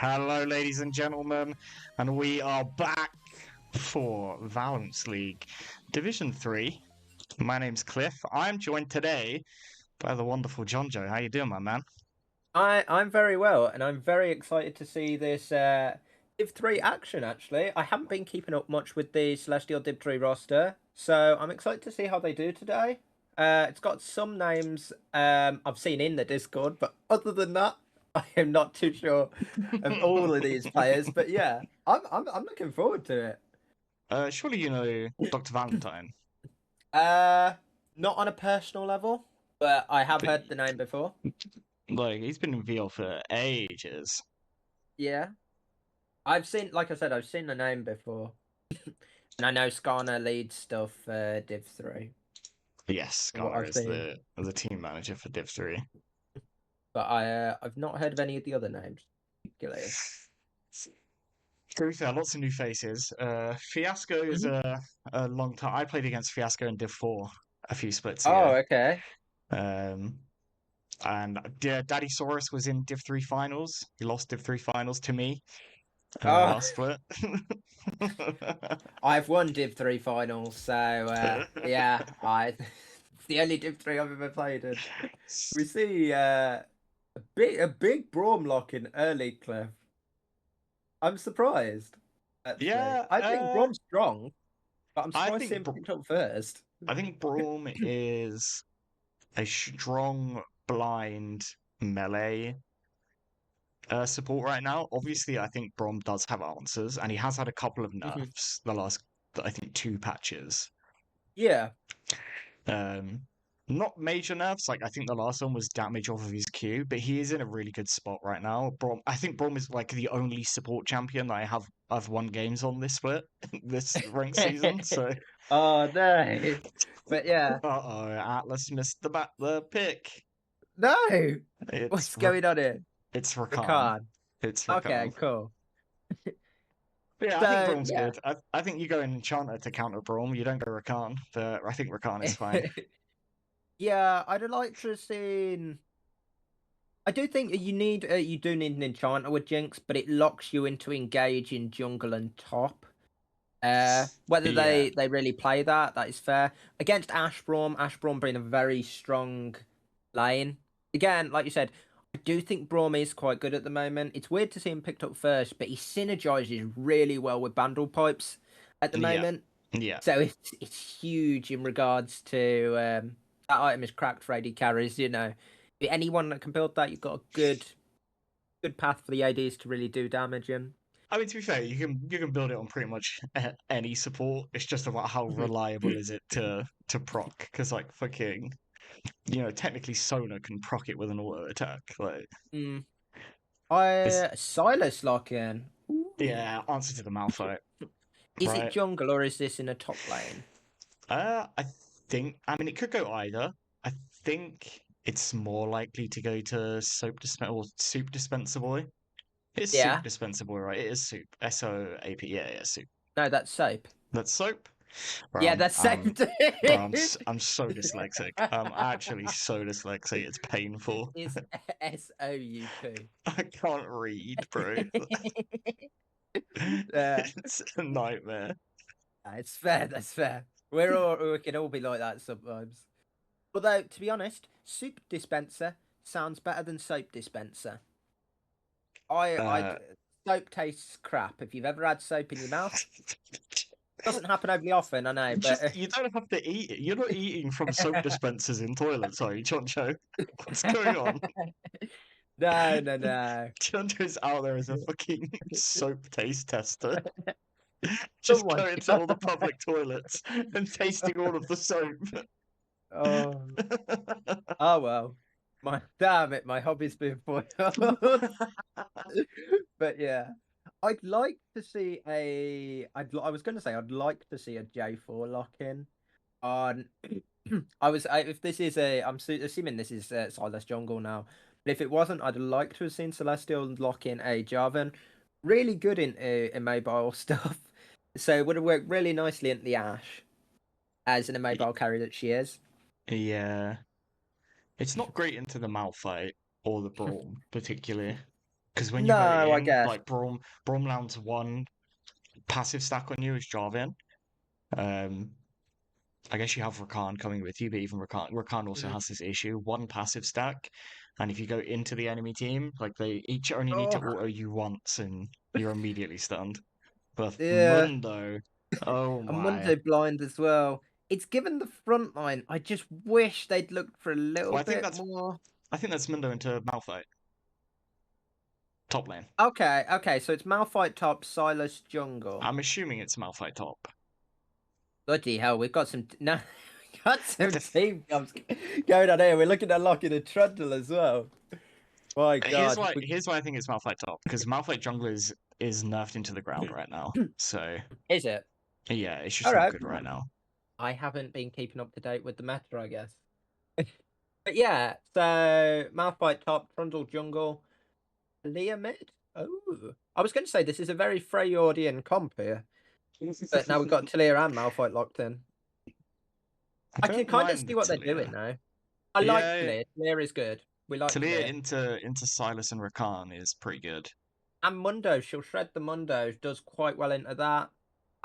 Hello, ladies and gentlemen, and we are back for Valanth League Division 3. My name's Cliff. I'm joined today by the wonderful Jonjo. How you doing, my man? I'm very well, and I'm very excited to see this Div 3 action, actually. I haven't been keeping up much with the Celestial Div 3 roster, so I'm excited to see how they do today. It's got some names I've seen in the Discord, but other than that, I am not too sure of all of these players. But yeah, I'm looking forward to it. Surely you know Dr. Valentine. Uh, Not on a personal level, but I have But, heard the name before. like, he's been in VL for ages. Yeah, I've seen, like I said, I've seen the name before. And I know Skarner leads stuff for Div 3, Yes, from what Skarner I've is seen. the team manager for Div 3. But I've not heard of any of the other names particularly. To be fair, lots of new faces. Fiasco is Mhm. a long time. I played against Fiasco in Div 4 a few splits Oh, ago. okay. Um, And Daddy Saurus was in Div 3 finals. He lost Div 3 finals to me Oh, last split. I've won Div 3 finals, so yeah, I it's the only Div 3 I've ever played in. We see a big Braum lock in early Cliff. I'm surprised, actually. Yeah, I think Braum's strong, but I'm I surprised to see think him picked up first. I think Braum is a strong blind melee support right now. Obviously, I think Braum does have answers, and he has had a couple of Mhm. nerfs the last, I think, two patches. Yeah. Um, Not major nerfs. Like I think the last one was damage off of his Q, but he is in a really good spot right now. I think Brom is like the only support champion that I've won games on this split, this ranked season. So, Oh no. But yeah. oh, Atlas missed the pick. No. It's What's going on here? it's Rakan. Rakan. It's Okay, Rakan. cool. But yeah, I think So Brom's yeah. good. I think you go in Enchanter to counter Brom. You don't go Rakan, but I think Rakan is fine. Yeah, I'd like to have seen. I do think you do need an enchanter with Jinx, but it locks you into engage in jungle and top. Whether Yeah, they really play that is fair. Against Ash Braum being a very strong lane. Again, like you said, I do think Braum is quite good at the moment. It's weird to see him picked up first, but he synergizes really well with Bandle Pipes at the yeah, moment. yeah. So it's huge in regards to that item is cracked for AD carries, you know. Anyone that can build that, you've got a good path for the ADs to really do damage in. I mean, to be fair, you can build it on pretty much any support. It's just about how reliable is it to proc, because like fucking, technically Sona can proc it with an auto attack. Like, Mm. it's Silas lock in. Ooh. yeah, answer to the Malphite, Is it right? jungle or is this in a top lane? I think. I mean, it could go either. I think it's more likely to go to Soup Dispenser Boy. It's Soup Yeah. Dispenser Boy, right? It is Soup. SOAP. Yeah, yeah, Soup. No, that's soap. That's Soap. Bro, Yeah, that's soap. bro, I'm so dyslexic. I'm actually so dyslexic. It's It painful. is SOUP. I can't read, bro. Yeah, It's a nightmare. it's fair. That's fair. We can all be like that sometimes. Although, to be honest, soup dispenser sounds better than soap dispenser. I Uh, soap tastes crap. If you've ever had soap in your mouth, doesn't happen overly often, I know, but you don't have to eat it. You're not eating from soap dispensers in toilets, are you, Choncho? What's going on? no, no, no. Choncho's out there as a fucking soap taste tester. Just Someone. going to all the public toilets and tasting all of the soap. Oh, oh well. My damn it, my hobby's been spoiled. But yeah, I'd like to see I was going to say I'd like to see a J4 lock in on. If this is assuming this is Silas Jungle now, but if it wasn't, I'd like to have seen Celestial lock in a Jarvan. Really good in mobile stuff, so it would have worked really nicely into the Ash as an immobile carry that she is. Yeah. It's not great into the Malphite or the Braum, particularly. Because when you go No, I in, guess. like Braum lands one passive stack on you as Jarvan. Um, I guess you have Rakan coming with you, but even Rakan also Mm. has this issue: one passive stack, and if you go into the enemy team, like they each only need to Oh, auto you once, and you're immediately stunned. But yeah. Mundo, oh And my! Mundo blind as well. It's given the front line. I just wish they'd looked for a little Well, bit more. I think that's Mundo into Malphite top lane. Okay, okay, so it's Malphite top, Silas jungle. I'm assuming it's Malphite top. Bloody hell, we've got some no, we got some team comps going on here. We're looking at locking a Trundle as well. My God, Here's why I think it's Malphite top, because Malphite jungle is nerfed into the ground right now. So is it? yeah, it's just All not right. good right now. I haven't been keeping up to date with the meta, I guess. But yeah, so Malphite top, Trundle jungle, Leah mid. Oh, I was going to say this is a very Freyaudian comp here, but now we've got Talia and Malphite locked in. I I can don't kind of mind see what they're doing Talia. now. I like Yeah, Talia. Talia is good. We like Talia Talia. into Silas and Rakan is pretty good. And Mundo, she'll shred the Mundo, does quite well into that,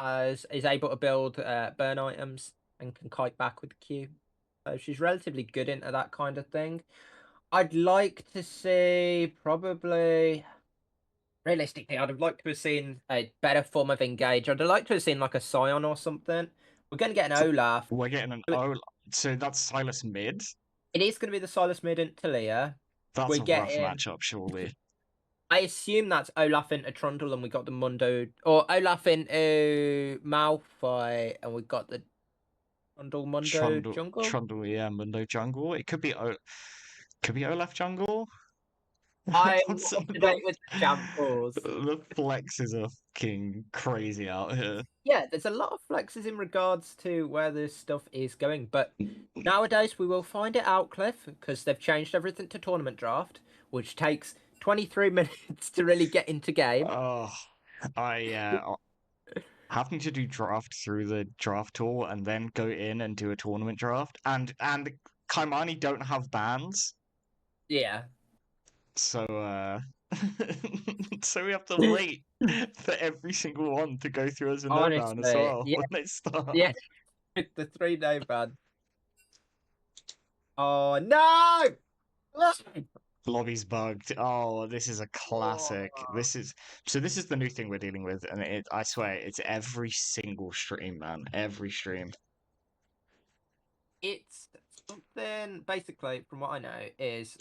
as is able to build burn items and can kite back with Q. So she's relatively good into that kind of thing. I'd like to see probably realistically, I'd have liked to have seen a better form of engage. I'd have liked to have seen like a Scion or something. We're gonna get an So Olaf. we're getting an O. So that's Silas mid. It is gonna be the Silas mid and Talia. That's We're a rough getting matchup, surely. I assume that's Olaf into Trundle and we got the Mundo, or Olaf into Malfoy and we got the Trundle Mundo jungle. Trundle, yeah, Mundo jungle. It could be Olaf jungle. I'm What's up to date with the champ pools. the flexes are fucking crazy out here. Yeah, there's a lot of flexes in regards to where this stuff is going, but nowadays we will find it out, Cliff, because they've changed everything to tournament draft, which takes 23 minutes to really get into game. Oh, I having to do draft through the draft tool and then go in and do a tournament draft, and Caimani don't have bans, Yeah. so so we have to wait for every single one to go through as a no ban as Honestly, well yeah, when they start. yeah. The 3 day ban. Oh no! Lobby's bugged. Oh, this is a classic. Oh. This is the new thing we're dealing with, and I swear it's every single stream, man. Every stream. It's something basically, from what I know, is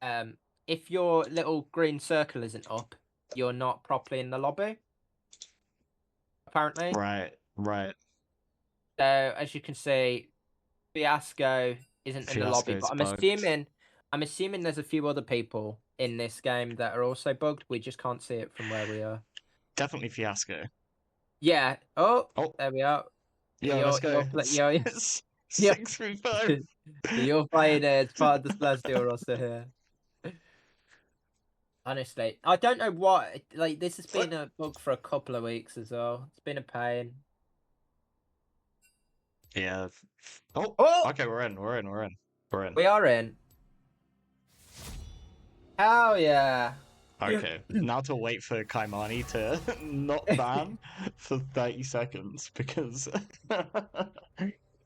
um if your little green circle isn't up, you're not properly in the lobby. Apparently. Right, right. So as you can see, Fiasco isn't in the lobby, Fiasco's but bugged. I'm assuming there's a few other people in this game that are also bugged. We just can't see it from where we are. Definitely Fiasco. Yeah. Oh, Oh, there we are. yo, let's go. You're 635. you're playing as part of the Celestial roster here. Honestly, I don't know what. Like, this has been a bug for a couple of weeks as well. It's been a pain. Yeah. Oh, Oh, okay, we're in. We're in. We're in. We're in. we are in. Hell yeah. Okay, now to wait for Caimani to not ban for 30 seconds because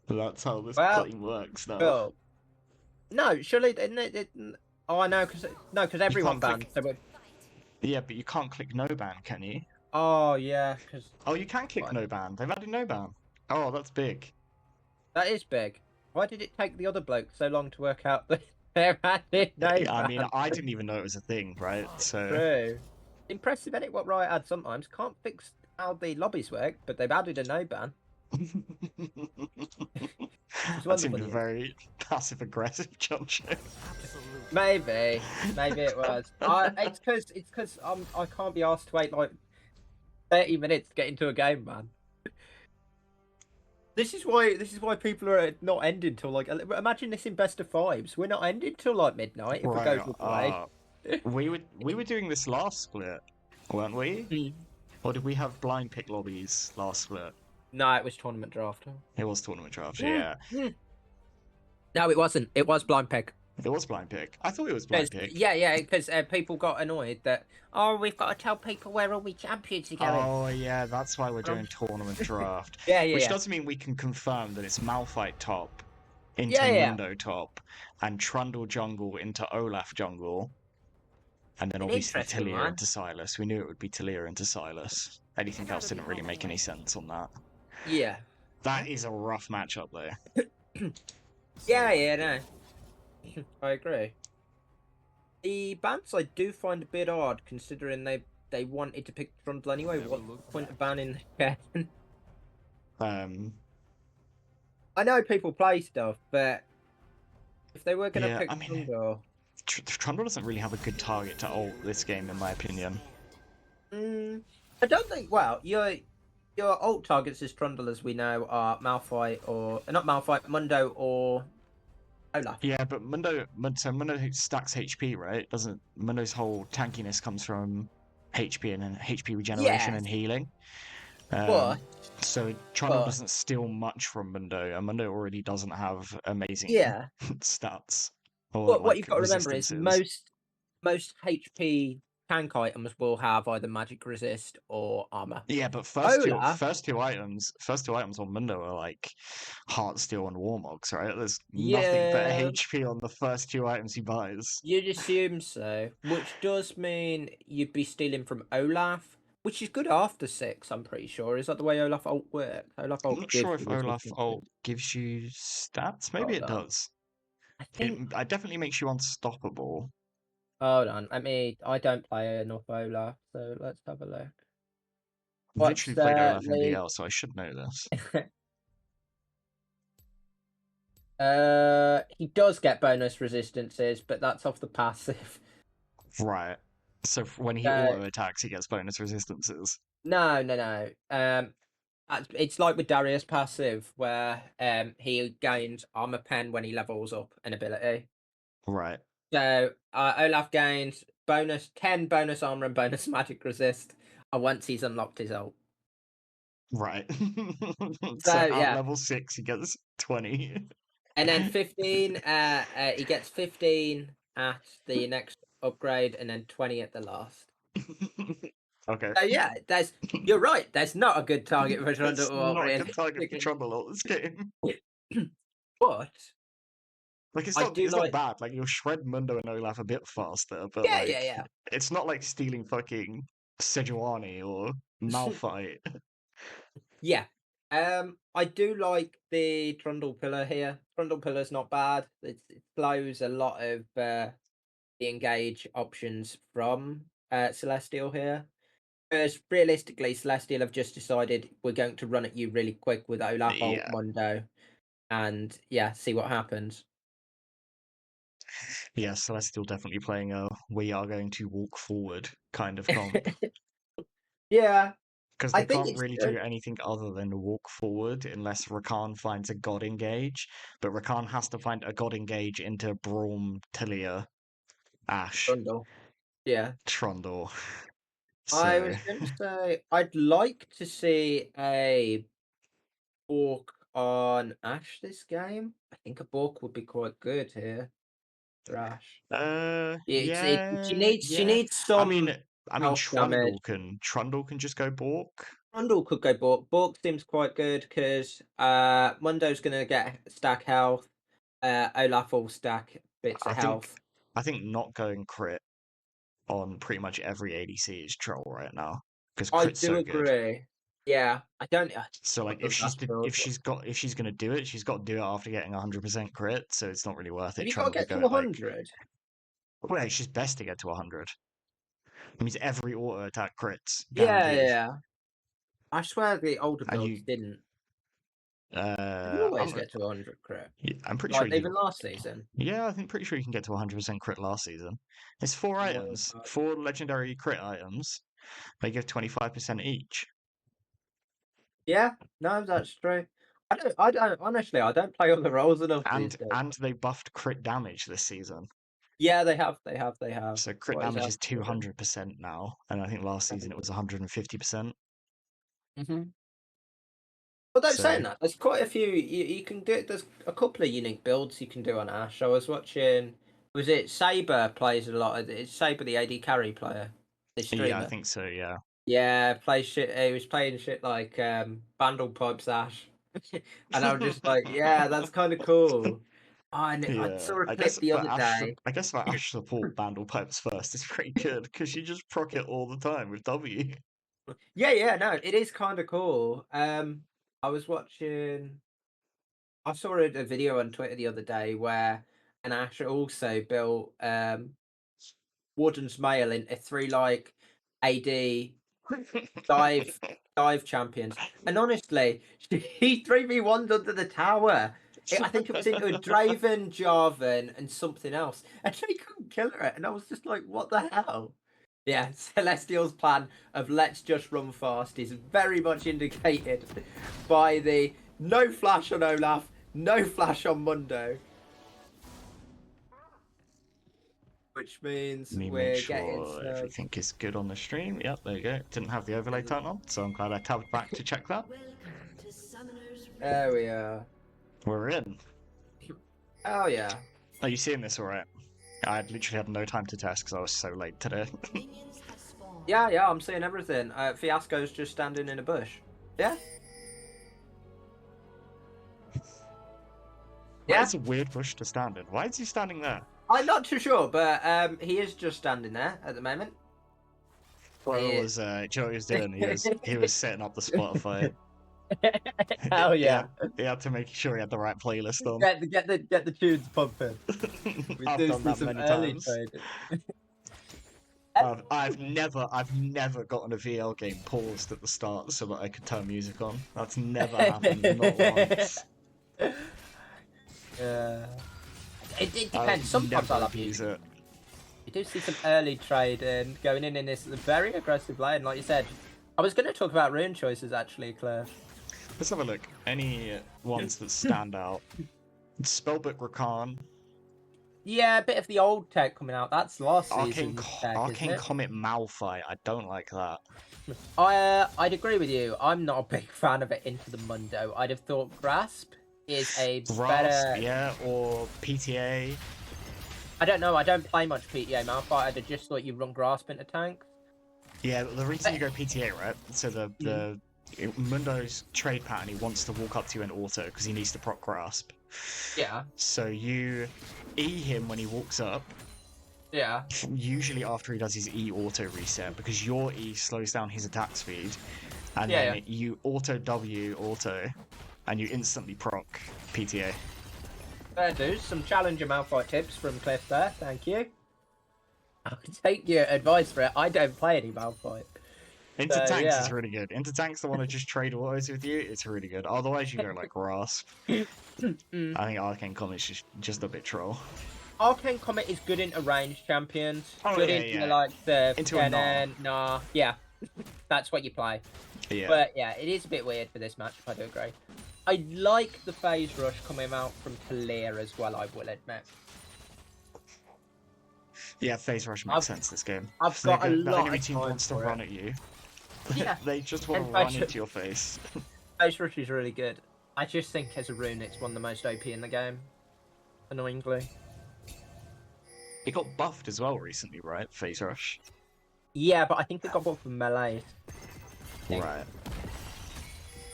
that's how this Well, game works now. cool. No, surely didn't it? Oh, I know, because You everyone can't banned. click. So Yeah, but you can't click no ban, can you? oh yeah, because Oh, you can click no ban. They've added no ban. Oh, that's big. that is big. Why did it take the other bloke so long to work out that they're added no I mean, ban? I didn't even know it was a thing, right? So. True. Impressive, isn't it? What Riot add sometimes. Can't fix how the lobbies work, but they've added a no ban. It's That seemed wonderful news. very passive aggressive, Johnson. Maybe it was. It's because I can't be asked to wait like 30 minutes to get into a game, man. This is why people are not ending till like. Imagine this in best of fives. We're not ending till like midnight if we go to play. We were doing this last split, weren't we? Mm. Or did we have blind pick lobbies last split? No, it was tournament draft. It was tournament draft, yeah. No, it wasn't. It was blind pick. It was blind pick. I thought it was blind Because pick. yeah, because people got annoyed that we've got to tell people where all we champions are going. Oh yeah, that's why we're doing tournament draft. Which Yeah, does mean we can confirm that it's Malphite top into yeah. Mundo top and Trundle jungle into Olaf jungle, and then An obviously interesting Talia one. into Silas. We knew it would be Talia into Silas. Anything else didn't really make any sense on that. Yeah. That is a rough matchup though. Yeah, no. I agree. The bans I do find a bit odd, considering they wanted to pick Trundle anyway. What's the point of banning Ken? Um, I know people play stuff, but if they were going to yeah, pick I mean, Trundle... Trundle doesn't really have a good target to ult this game, in my opinion. I don't think... Well, your ult targets as Trundle, as we know, are Malphite or... Not Malphite, Mundo or Olaf. Yeah, but Mundo stacks HP, right? Doesn't Mundo's whole tankiness comes from HP and HP regeneration and Yes, healing. but... So Trundle But... doesn't steal much from Mundo, and Mundo already doesn't have amazing Yeah. stats or But what you've like got to remember is resistances. most HP tank items will have either magic resist or armor. Yeah, but Olaf, first two items on Mundo are like Heartsteel and Warmogs, right? There's nothing but yeah, HP on the first two items he buys. you'd assume so, which does mean you'd be stealing from Olaf, which is good after 6, I'm pretty sure. Is that the way Olaf ult works? Olaf I'm ult not gives sure you if Olaf resistances. ult gives you stats. Maybe Hold it on. does. I think, It definitely makes you unstoppable. hold on, I don't play enough Olaf, so let's have a look. I've What's literally played Olaf in the... VL, so I should know this. He does get bonus resistances, but that's off the passive. Right. So when he So auto attacks, he gets bonus resistances. no. It's like with Darius passive, where he gains armor pen when he levels up an ability. Right. So Olaf gains bonus 10 bonus armor and bonus magic resist once he's unlocked his ult. Right. So So at yeah, level 6, he gets 20. and then 15. He gets 15 at the next upgrade, and then 20 at the last. Okay. So yeah, you're right. There's not a good target for That's Trundle ult, not a good target for realistically. Trundle this game. But Like I do it's not like... bad. Like you'll shred Mundo and Olaf a bit faster, but like Yeah. it's not like stealing fucking Sejuani or Malphite. Yeah. I do like the Trundle pillar here. Trundle pillar's not bad. It flows a lot of the engage options from Celestial here. Whereas realistically, Celestial have just decided we're going to run at you really quick with Olaf ult Yeah. Mundo, and yeah, see what happens. Yeah, Celestial definitely playing a we are going to walk forward kind of comp. Yeah, Because I they think can't it's really do anything other than walk forward unless Rakan finds a God engage. But Rakan has to find a God engage into Braum, Talia, Ashe, Trundle. Yeah. Trundle. I So was going to say I'd like to see a Bork on Ash this game. I think a Bork would be quite good here for Ash. She yeah. needs I mean some health damage. Trundle can just go Bork. Trundle could go Bork. Bork seems quite good because Mundo's gonna get stack health. Olaf will stack bits I of think health. I think not going crit on pretty much every ADC is troll right now. Because I crit's do so good. agree. Yeah, I don't. So like God does Ash build. if she's gonna do it, she's got to do it after getting 100% crit. So it's not really worth Have it you got to trying to get go to at like 100? well, it's just best to get to 100. It means every auto attack crits Yeah, guaranteed, yeah. I swear the older and builds you didn't. Did you always I'm get to 100 crit? I'm pretty sure Like you even last season. yeah I think pretty sure you can get to 100% crit last season. It's four Oh, items, God. four legendary crit items. They give 25% each, Yeah, no, that's true. Honestly, I don't play all the roles enough these days. and they buffed crit damage this season. Yeah, they have. So crit What is damage that? is 200% now, and I think last season it was 150%. Mm-hmm. Although So saying that, there's quite a few you can do. There's a couple of unique builds you can do on Ash. I was watching. Was it Saber plays a lot? It's Saber the AD carry player, the Yeah, I streamer. think so. Yeah. Yeah, play shit. He was playing shit like Bandle Pipes Ash, and I was just like, yeah, that's kind of cool. Oh, and I Yeah, saw a clip the other day. I guess for Ash support Bandle Pipes first is pretty good because you just proc it all the time with W. Yeah, yeah, no, it is kind of cool. I was watching. I saw a video on Twitter the other day where an Ash also built Warden's Mail into three like AD dive dive champions. And honestly, he 3v1'd under the tower. I think it was into a Draven, Jarvan, and something else. And he couldn't kill her. And I was just like, what the hell? Yeah, Celestial's plan of let's just run fast is very much indicated by the no flash on Olaf, no flash on Mundo. Which means Let me make we're getting sure some. everything is good on the stream. Yep, there you go. Didn't have the overlay turned on, so I'm glad I tabbed back to check that. There we are. We're in. Oh yeah. Are you seeing this all right? I literally had no time to test because I was so late today. Yeah, yeah, I'm seeing everything. Fiasco's just standing in a bush. Yeah? Yeah? That's a weird bush to stand in. Why is he standing there? I'm not too sure, but he is just standing there at the moment. What was Joey was doing? He was setting up the Spotify. Hell yeah. He had to make sure he had the right playlist on. Get the tunes pumping. I've done that many times. I've never gotten a VL game paused at the start so that I could turn music on. That's never happened, not once. It depends. Sometimes I love music. You do see some early trading going in this very aggressive lane, like you said. I was going to talk about rune choices actually, Claire. Let's have a look. Any ones that stand out? Spellbook Rakan. Yeah, a bit of the old tech coming out. That's last season. Arcane Comet Malphite. I don't like that. I'd agree with you. I'm not a big fan of it into the Mundo. I'd have thought Grasp is a better. Yeah, or PTA. I don't know. I don't play much PTA Malphite. I'd have just thought you run Grasp into tank. Yeah, the reason you go PTA, right? So the Mundo's trade pattern, he wants to walk up to you and auto because he needs to proc Grasp. Yeah. So you E him when he walks up. Yeah. Usually after he does his E auto reset because your E slows down his attack speed, and then you auto W auto, and you instantly proc PTA. Fair dues. Some challenger Malphite tips from Cliff there. Thank you. I'll take your advice for it. I don't play any Malphite. Into tanks is really good. Into tanks, the one that just trade autos with you, it's really good. Otherwise, you go like Grasp. I think Arcane Comet's just a bit troll. Arcane Comet is good into ranged champions. Oh, good yeah, into like the into a Nah. Yeah, that's what you play. Yeah. But yeah, it is a bit weird for this matchup. I do agree. I like the phase rush coming out from Talir as well. I will admit. Yeah, phase rush makes sense this game. I've got a lot of the enemy team wants to run at you. Yeah. They just want to run into your face. Phase rush is really good. I just think as a rune, it's one of the most OP in the game. Annoyingly. It got buffed as well recently, right? Phase rush. Yeah, but I think it got buffed for melee. Right.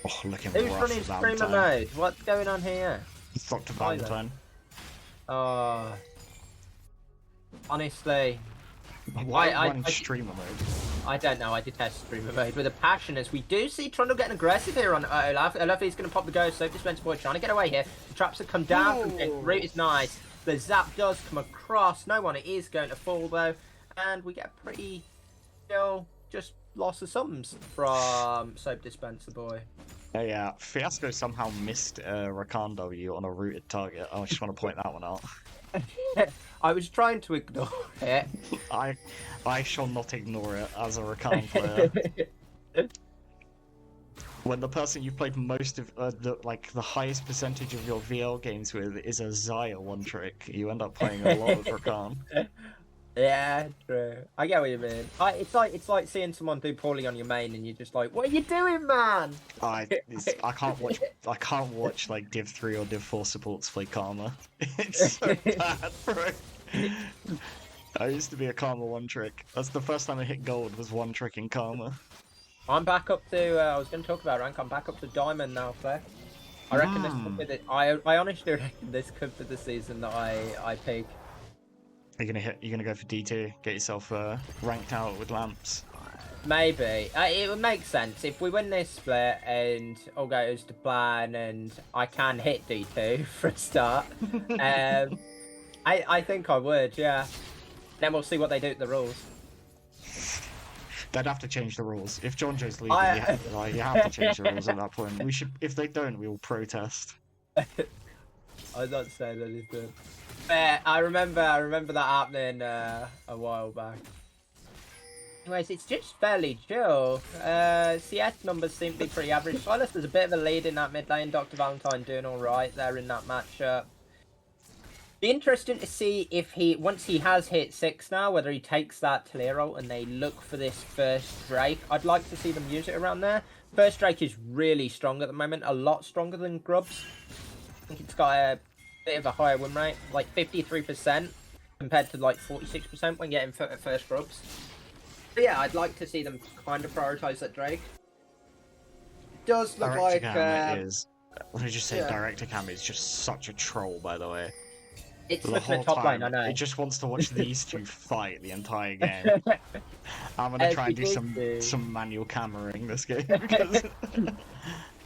Oh, looking Who's rough running streamer mode? What's going on here? Dr. Valentine. Honestly. Why running streamer mode? I don't know. I detest streamer mode with a passion, as we do see Trundle getting aggressive here on Olaf. Olaf is going to pop the go. Soap Dispenser Boy trying to get away here. The traps have come down from it. Root is nice. The zap does come across. No one is going to fall, though. And we get a pretty still just loss of sums from Soap Dispenser Boy. Yeah, Fiasco somehow missed Rakan W on a rooted target. I just want to point that one out. I was trying to ignore it. I shall not ignore it as a Rakan player. When the person you played most of the highest percentage of your VL games with is a Xayah one trick, you end up playing a lot of Rakan. Yeah, true. I get what you mean. It's like seeing someone do poorly on your main, and you're just like, "What are you doing, man?" I can't watch like Div 3 or Div 4 supports play Karma. It's so bad, bro. I used to be a Karma one trick. That's the first time I hit gold was one trick in Karma. I'm back up to. I was going to talk about rank. I'm back up to diamond now, Fleck. I reckon this could be the. I honestly reckon this could be the season that I peak. You're gonna go for D2, get yourself ranked out with lamps. Maybe. It would make sense. If we win this split and all goes to plan and I can hit D2 for a start, I think I would, yeah. Then we'll see what they do with the rules. They'd have to change the rules. If John Joe's leaving, you have to change the rules at that point. We should. If they don't, we will protest. I'm not saying anything. I remember that happening a while back. Anyways, it's just fairly chill. CS numbers seem to be pretty average. Silas has a bit of a lead in that mid lane. Dr. Valentine doing all right there in that matchup. Be interesting to see if once he has hit 6 now, whether he takes that Talia ult and they look for this first Drake. I'd like to see them use it around there. First Drake is really strong at the moment, a lot stronger than Grubs. I think it's got a bit of a higher win rate, like 53% compared to like 46% when getting first Grubs. But yeah, I'd like to see them kind of prioritize that Drake. It does look like let me just say, Director Cam is just such a troll, by the way. It's looking at top lane, I know. It just wants to watch these two fight the entire game. I'm gonna try and do some manual cameraing this game.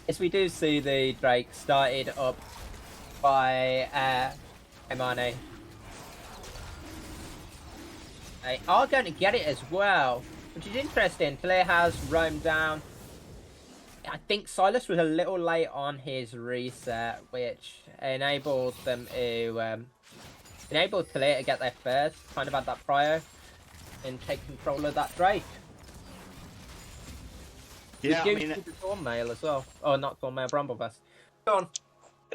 As we do see the Drake started up by Caimani. They are going to get it as well, which is interesting. Talia has roamed down. I think Silas was a little late on his reset, which enabled them to enabled Talia to get there first, kind of had that prior, and take control of that Drake. Yeah, I mean, the Thornmail as well. Oh, not Thornmail, Bramblevest. Go on.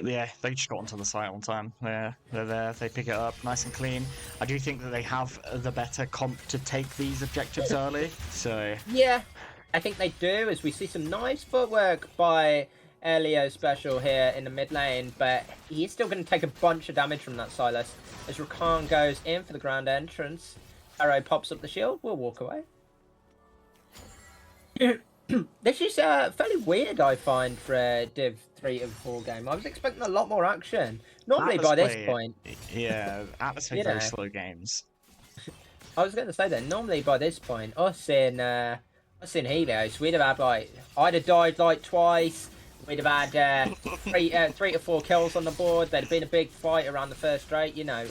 Yeah, they just got onto the site on time. They're there, they pick it up nice and clean. I do think that they have the better comp to take these objectives early, so... Yeah, I think they do, as we see some nice footwork by Elio Special here in the mid lane, but he's still going to take a bunch of damage from that Silas. As Rakan goes in for the ground entrance, Arrow pops up the shield, we'll walk away. This is fairly weird, I find, for a Div 3 and 4 game. I was expecting a lot more action. Normally by this point... Yeah, Atlas play very slow games. I was going to say that, normally by this point, us in Helios, we'd have had, like... I'd have died, like, twice. We'd have had 3 to 4 kills on the board. There'd have been a big fight around the first Drake, you know.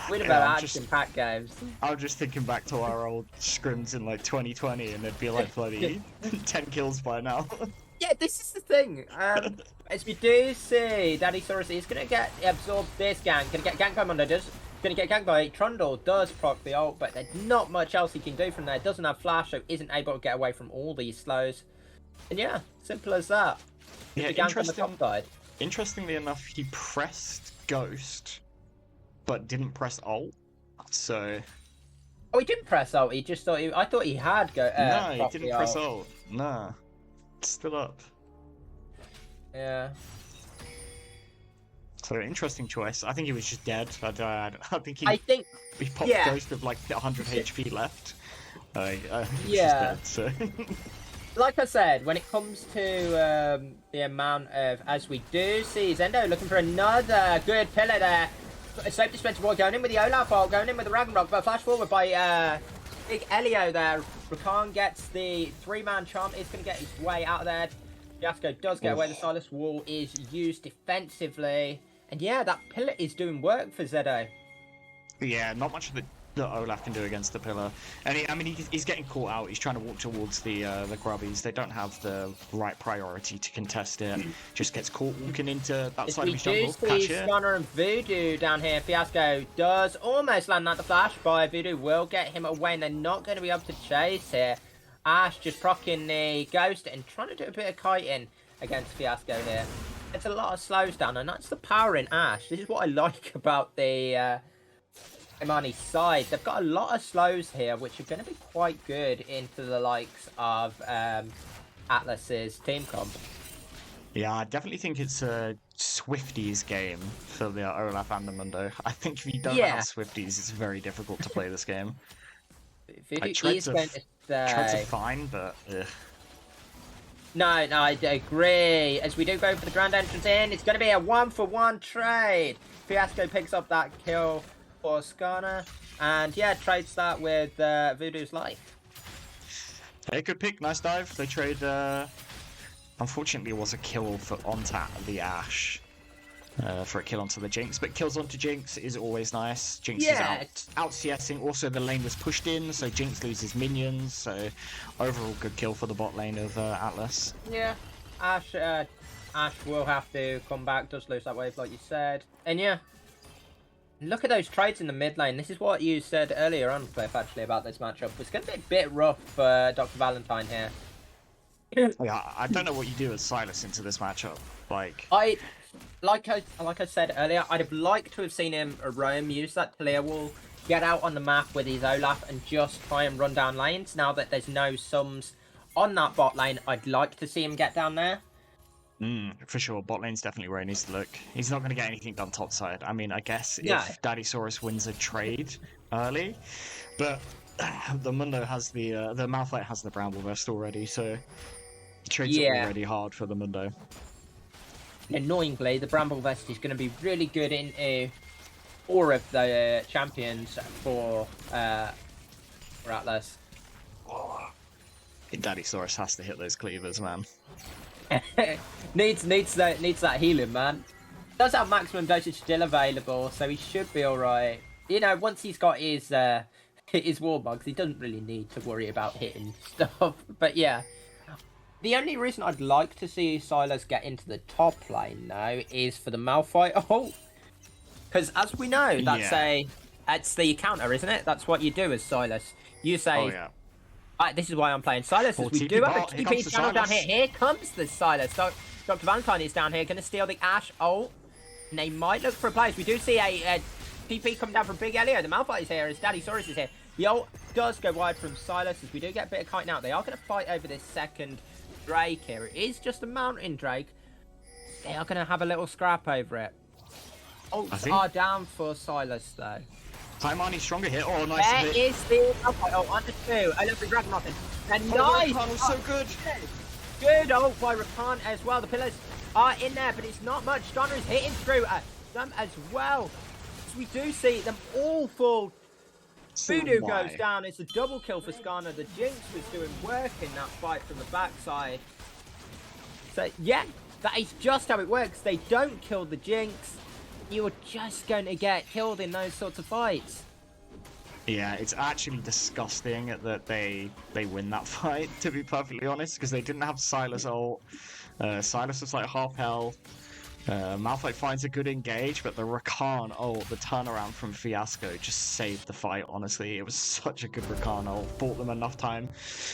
We'd have had action-packed games. I'm just thinking back to our old scrims in, like, 2020, and it'd be like bloody 10 kills by now. Yeah, this is the thing. As we do see, Daddy Saurus is going to get absorbed this gang. Going to get ganked by Mondo, going to get ganked by Trundle, does proc the ult, but there's not much else he can do from there. Doesn't have flash, so isn't able to get away from all these slows. And yeah, simple as that. Yeah, interestingly enough, he pressed Ghost, but didn't press ult, so... Oh, he didn't press ult, he just thought I thought he had go. No, he didn't press ult. Nah. It's still up. Yeah. So, interesting choice. I think he was just dead. I think he popped Ghost with like 100 HP left. I think he's just dead, so... Like I said, when it comes to the amount of... As we do see, Zendo looking for another good pillar there. Soap Dispenser Boy going in with the Olaf ult, going in with the Ragnarok, but flash forward by Big Elio there. Rakan gets the 3-man charm, is going to get his way out of there. Fiasco does get away, the Silas wall is used defensively. And yeah, that pillar is doing work for Zedo. Yeah, not much of the Olaf can do against the pillar. And he's getting caught out. He's trying to walk towards the grubbies. They don't have the right priority to contest it. Just gets caught walking into that side of his jungle. We do see Stunner and Voodoo down here. Fiasco does almost land at the flash by Voodoo. Will get him away, and they're not going to be able to chase here. Ash just proccing the Ghost and trying to do a bit of kiting against Fiasco here. It's a lot of slows down, and that's the power in Ash. This is what I like about the... Caimani side. They've got a lot of slows here, which are going to be quite good into the likes of Atlas's team comp. Yeah, I definitely think it's a Swifties game for the Olaf and the Mundo. I think if you don't have Yeah, Swifties, it's very difficult to play this game. Like Voodoo is going to Treads are say. fine, but ugh. No, no, I agree. As we do go for the grand entrance in, it's going to be a 1-for-1 trade. Fiasco picks up that kill for Skarner. And yeah, trades that with Voodoo's life. Hey, good pick, nice dive. They trade. Unfortunately, it was a kill for onto the Ash. For a kill onto the Jinx, but kills onto Jinx is always nice. Jinx is Yeah. out CSing. Also, the lane was pushed in, so Jinx loses minions. So overall, good kill for the bot lane of Atlas. Yeah. Ash will have to come back. Does lose that wave, like you said. And yeah, look at those trades in the mid lane. This is what you said earlier on, Cliff, actually, about this matchup. It's going to be a bit rough for Dr. Valentine here. Yeah, I don't know what you do with Silas into this matchup. Like Like I said earlier, I'd have liked to have seen him roam, use that clear wall, get out on the map with his Olaf, and just try and run down lanes. Now that there's no sums on that bot lane, I'd like to see him get down there. For sure, bot lane's definitely where he needs to look. He's not going to get anything done top side. I mean, I guess No. if Daddy Saurus wins a trade early, but the Mundo has the Malphite has the Bramble Vest already, so trades are already hard for the Mundo. Annoyingly, the Bramble Vest is going to be really good into 4 of the champions for Atlas. Daddy Saurus has to hit those cleavers, man. needs that healing, man. Does have maximum dosage still available, so he should be all right. You know, once he's got his warbugs, he doesn't really need to worry about hitting stuff. But yeah, the only reason I'd like to see Silas get into the top lane now is for the Malphite ult, because as we know, that's the counter, isn't it? That's what you do as Silas. You say. This is why I'm playing Silas. As we do have a TP channel down here. Here comes the Silas. So Dr. Valentine is down here, going to steal the Ash ult. And they might look for a place. We do see a TP come down from Big Elio. The Malphite is here, as Daddy Saurus is here. The ult does go wide from Silas, as we do get a bit of kiting out. They are going to fight over this second Drake here. It is just a mountain Drake. They are going to have a little scrap over it. Ults are down for Silas, though. Caimani stronger here. Oh, nice. There is the Malphite on the 2. I love the Dragon Muffin. And nice! Rakan was so good. Good ult by Rakan as well. The pillars are in there, but it's not much. Stunner is hitting through them as well. So we do see them all fall. Voodoo goes down. It's a double kill for Skarner. The Jinx was doing work in that fight from the backside. So yeah, that is just how it works. They don't kill the Jinx. You're just going to get killed in those sorts of fights. Yeah, it's actually disgusting that they win that fight, to be perfectly honest, because they didn't have Silas ult. Silas was like half health. Malphite finds a good engage, but the Rakan ult, the turnaround from Fiasco, just saved the fight, honestly. It was such a good Rakan ult. Bought them enough time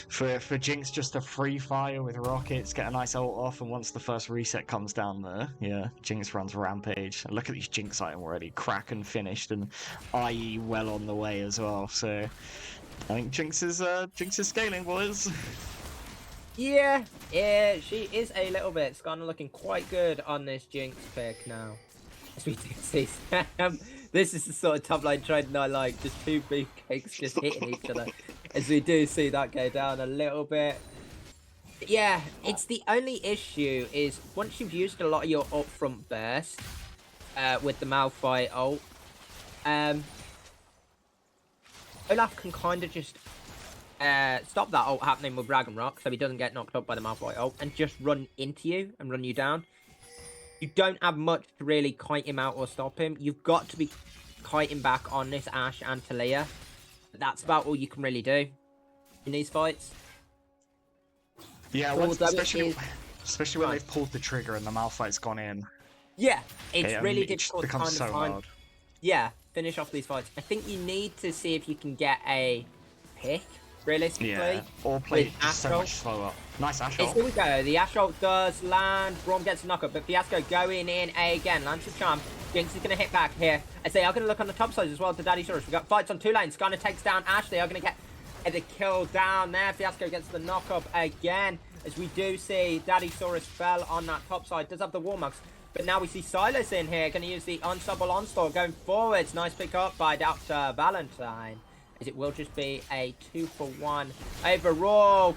for Jinx just to free fire with rockets, get a nice ult off, and once the first reset comes down there, Jinx runs rampage. And look at these Jinx items already. Kraken finished, and IE well on the way as well. So I think Jinx is scaling, boys. Yeah, she is a little bit. Skarner looking quite good on this Jinx pick now. As we do see, this is the sort of top lane trade I like. Just 2 beefcakes just hitting each other. As we do see that go down a little bit. Yeah, it's the only issue is once you've used a lot of your upfront burst with the Malphite ult, Olaf can kind of just stop that ult happening with Ragnarok so he doesn't get knocked up by the Malphite ult and just run into you and run you down. You don't have much to really kite him out or stop him. You've got to be kiting back on this Ashe and Talia. That's about all you can really do in these fights. Yeah, especially when they've pulled the trigger and the Malphite's gone in. Yeah, it's really difficult to kind of find. Yeah, finish off these fights. I think you need to see if you can get a pick. Realistically, or play so much slower. Nice Ashe ult. Here we go. The Ashe ult does land. Braum gets a knockup, but Fiasco going in again. Lands the charm. Jinx is going to hit back here as they are going to look on the top side as well to Daddy Saurus. We've got fights on 2 lanes. Skarner takes down Ashe. They are going to get And the kill down there. Fiasco gets the knock up again. As we do see, Daddysaurus fell on that top side. Does have the Warmugs. But now we see Silas in here. Going to use the unstoppable onslaught going forwards. Nice pick up by Dr. Valentine. As it will just be a 2-for-1 overall.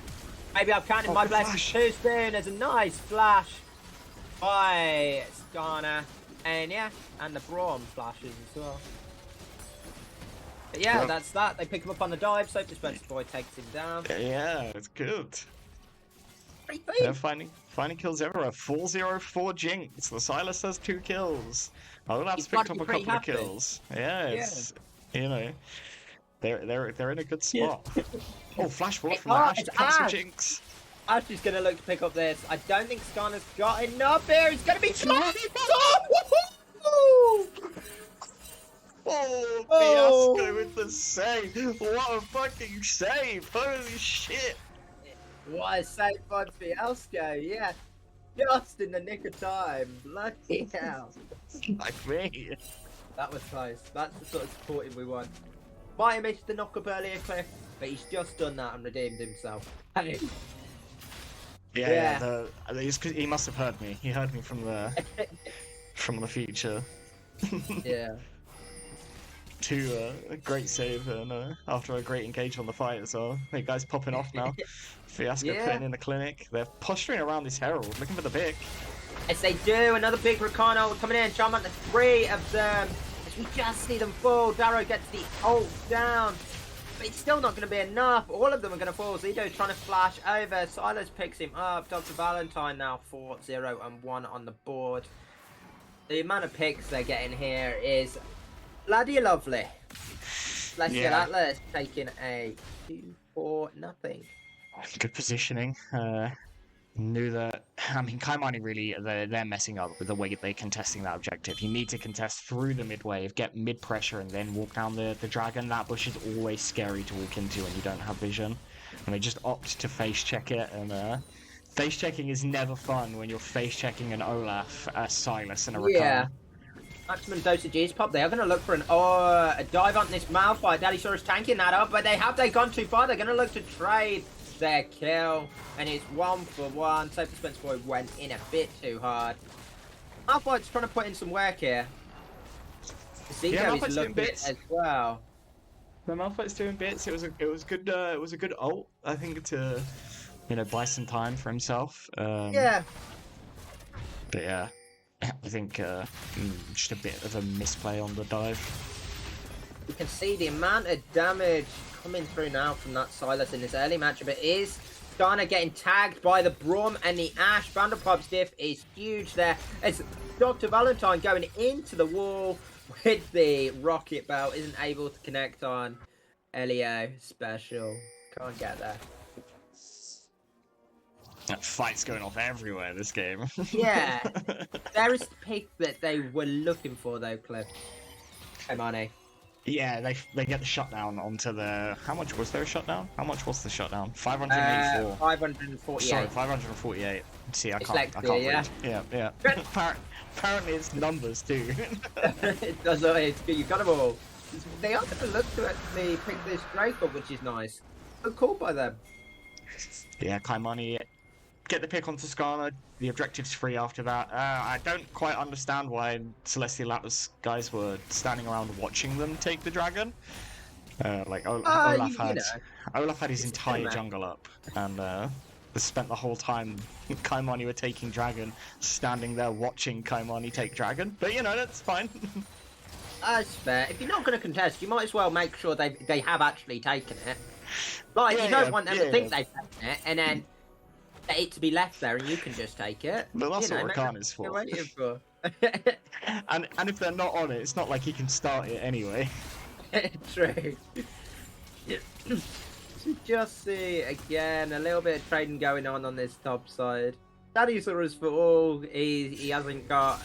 Maybe I've counted my blessings too soon. There's a nice flash by Skarner. And yeah, and the Braum flashes as well. But yeah, that's that. They pick him up on the dive. Soap Dispenser Boy takes him down. Yeah, it's good. They're finding kills everywhere. 4-0-4 Jinx. The Silas has 2 kills. Olaf's picked up a couple of kills. Yeah, it's you know, they're in a good spot. Oh, flash forward from Ash. Cancel Jinx. Ash is gonna look to pick up this. I don't think Skarner's got enough here. He's gonna be Oh, Fiasco with the save. What a fucking save. Holy shit. What a save by Fiasco, yeah. Just in the nick of time. Bloody hell. Like me. That was close. That's the sort of supporting we want. Might have missed the knock-up earlier, Cliff, but he's just done that and redeemed himself. Yeah. He must have heard me. He heard me from the future. Yeah. A great save and after a great engage on the fight as well. The guy's popping off now. Fiasco putting in the clinic. They're posturing around this Herald, looking for the big. As they do, another big Ricano coming in. Charmant, the 3 of them. As we just see them fall. Darrow gets the ult down. But it's still not going to be enough. All of them are going to fall. Zido's trying to flash over. Silas picks him up. Dr. Valentine now 4-0-1 on the board. The amount of picks they're getting here is bloody lovely. Let's get Atlas taking a 2-4-0. Good positioning. Knew that. I mean, Caimani really, they're messing up with the way they're contesting that objective. You need to contest through the mid wave, get mid pressure, and then walk down the dragon. That bush is always scary to walk into when you don't have vision. And they just opt to face check it. And face checking is never fun when you're face checking an Olaf, a Silas, and a Rakan. Yeah. Maximum dosage is pop. They are going to look for a dive on this Malphite. Daddysaurus tanking that up, but they gone too far. They're going to look to trade their kill, and it's 1-for-1. Soap Dispenser Boy went in a bit too hard. Malphite's trying to put in some work here. Zico is looking bits as well. The Malphite's doing bits. It was a good ult, I think, to buy some time for himself. Yeah. But yeah, I think just a bit of a misplay on the dive. You can see the amount of damage coming through now from that Silas in this early matchup. It is Skarner getting tagged by the Braum and the Ash. Vanderpump diff is huge there. As Dr. Valentine going into the wall with the rocket belt, isn't able to connect on Elio. Special. Can't get there. That fight's going off everywhere this game. Yeah. There is the pick that they were looking for though, Cliff. Caimani. Yeah, they get the shutdown onto the... How much was there a shutdown? How much was the shutdown? 584. 548. Sorry, 548. See, I can't read. Yeah. Apparently it's numbers too. It does. You've got them all. They are going to look to actually pick this Drake up, which is nice. Good call by them. Yeah, Caimani get the pick onto Skarner. The objective's free after that. I don't quite understand why Celestial Atlas guys were standing around watching them take the dragon. Olaf had his entire jungle up, and spent the whole time Caimani were taking dragon, standing there watching Caimani take dragon. But that's fine. That's fair. If you're not going to contest, you might as well make sure they have actually taken it. You don't want them to think they've taken it, and then it to be left there, and you can just take it. But that's what Rakan is for. Waiting for. and if they're not on it, it's not like he can start it anyway. True. Just see again a little bit of trading going on this top side. Daddysaurus for all. He hasn't got.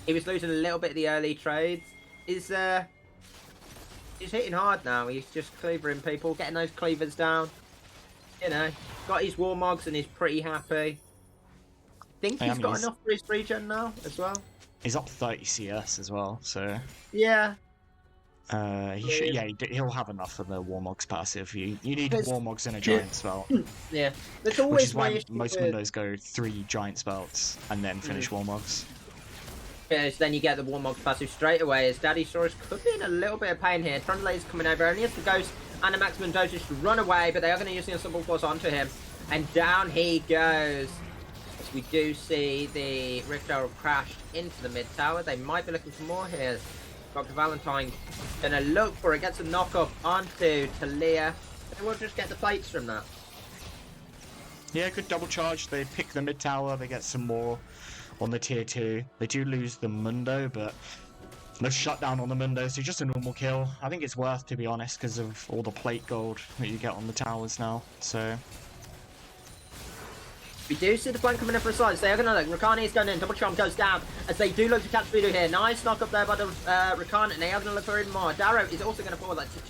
He was losing a little bit of the early trades. He's hitting hard now. He's just cleavering people, getting those cleavers down. Got his Warmogs and he's pretty happy. I think he's got enough for his regen now as well. He's up 30 CS as well, so... Yeah. He should, yeah, he'll have enough for the Warmog's passive. You need There's, Warmogs in a giant spell, yeah, that's which always is my why issue most with. Mundos go 3 giant spells and then finish Warmogs. Because then you get the Warmog passive straight away, as Daddy Saurus could be in a little bit of pain here. Trundle's coming over, only has the Ghost and a maximum dosage to run away, but they are going to use the Unstoppable Force onto him. And down he goes. As we do see the Rift Arrow crashed into the mid tower. They might be looking for more here. Dr. Valentine going to look for it, gets a knock up onto Talia. They will just get the plates from that. Yeah, good double charge. They pick the mid tower, they get some more on the tier 2. They do lose the Mundo, but no shutdown on the Mundo, so just a normal kill. I think it's worth, to be honest, because of all the plate gold that you get on the towers now. So we do see the flank coming in for a side, so they're going to look. Rakani is going in, double charm goes down as they do look to catch Voodoo here. Nice knock up there by the Rakani, and they are going to look for even more. Darrow is also going to fall. That's a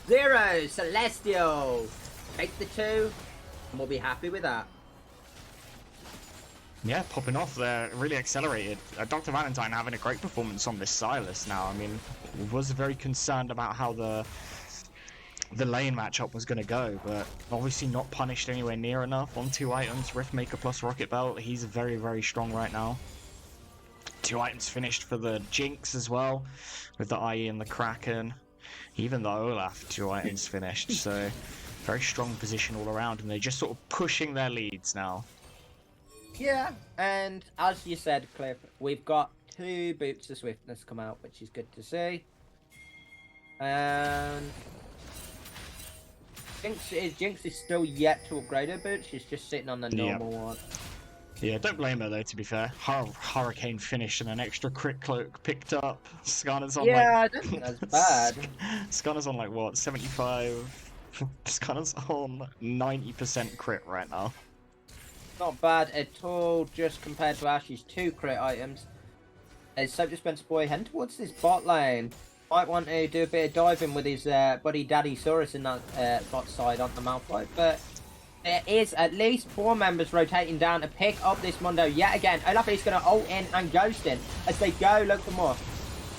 2-4-0. Celestial take the 2, and we'll be happy with that. yeah, popping off. They're really accelerated. Dr. Valentine having a great performance on this Silas now. I mean, was very concerned about how the lane matchup was going to go, but obviously not punished anywhere near enough on 2 items. Riftmaker plus Rocket Belt. He's very, very strong right now. 2 items finished for the Jinx as well, with the IE and the Kraken. Even the Olaf, 2 items finished. So very strong position all around, and they're just sort of pushing their leads now. Yeah, and as you said, Cliff, we've got 2 Boots of Swiftness come out, which is good to see. And Jinx is still yet to upgrade her boots. She's just sitting on the normal one. Yeah, don't blame her though, to be fair. Hurricane finished and an extra crit cloak picked up. Skarner's on I don't think that's bad. Skarner's on like what, 75? Skarner's on 90% crit right now. Not bad at all, just compared to Ash's 2 crit items. As Soap Dispenser Boy heading towards this bot lane. Might want to do a bit of diving with his buddy Daddy Saurus in that bot side on the Malphite, but there is at least 4 members rotating down to pick up this Mundo yet again. Olaf is going to ult in and ghost in as they go look for more.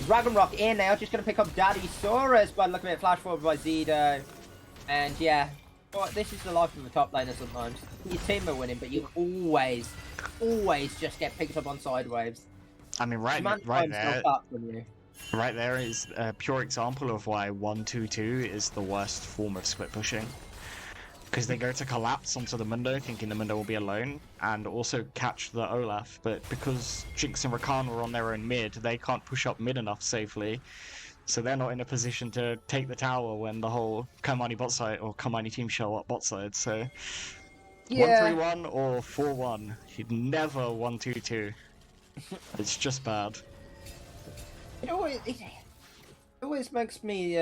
Dragon Rock in, they are just going to pick up Daddy Saurus by looking at flash forward by Zido. And yeah, well, this is the life of a top laner sometimes. Your team are winning, but you always just get picked up on side waves. I mean, right there is a pure example of why 1-2-2 is the worst form of split pushing. Because they go to collapse onto the Mundo, thinking the Mundo will be alone, and also catch the Olaf. But because Jinx and Rakan were on their own mid, they can't push up mid enough safely. So they're not in a position to take the tower when the whole Caimani bot side or Caimani team show up bot side. So 1-3-1 or 4-1. You'd never 1-2-2. It's just bad. It always makes me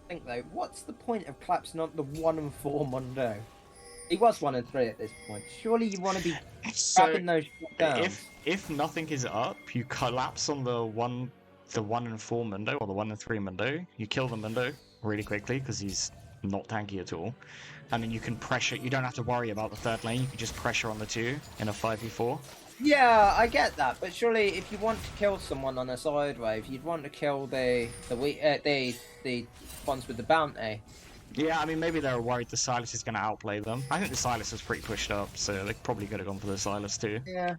think though, what's the point of collapsing on the 1-4 Mundo? He was 1-3 at this point. Surely you want to be grabbing those down. If nothing is up, you collapse on the 1-4 Mundo or the 1-3 Mundo. You kill the Mundo really quickly because he's not tanky at all, and then you can pressure. You don't have to worry about the 3rd lane. You can just pressure on the 2 in a 5v4. Yeah, I get that, but surely if you want to kill someone on a side wave, you'd want to kill the ones with the bounty. Yeah, I mean, maybe they're worried the Silas is going to outplay them. I think the Silas was pretty pushed up, so they probably could have gone for the Silas too. Yeah.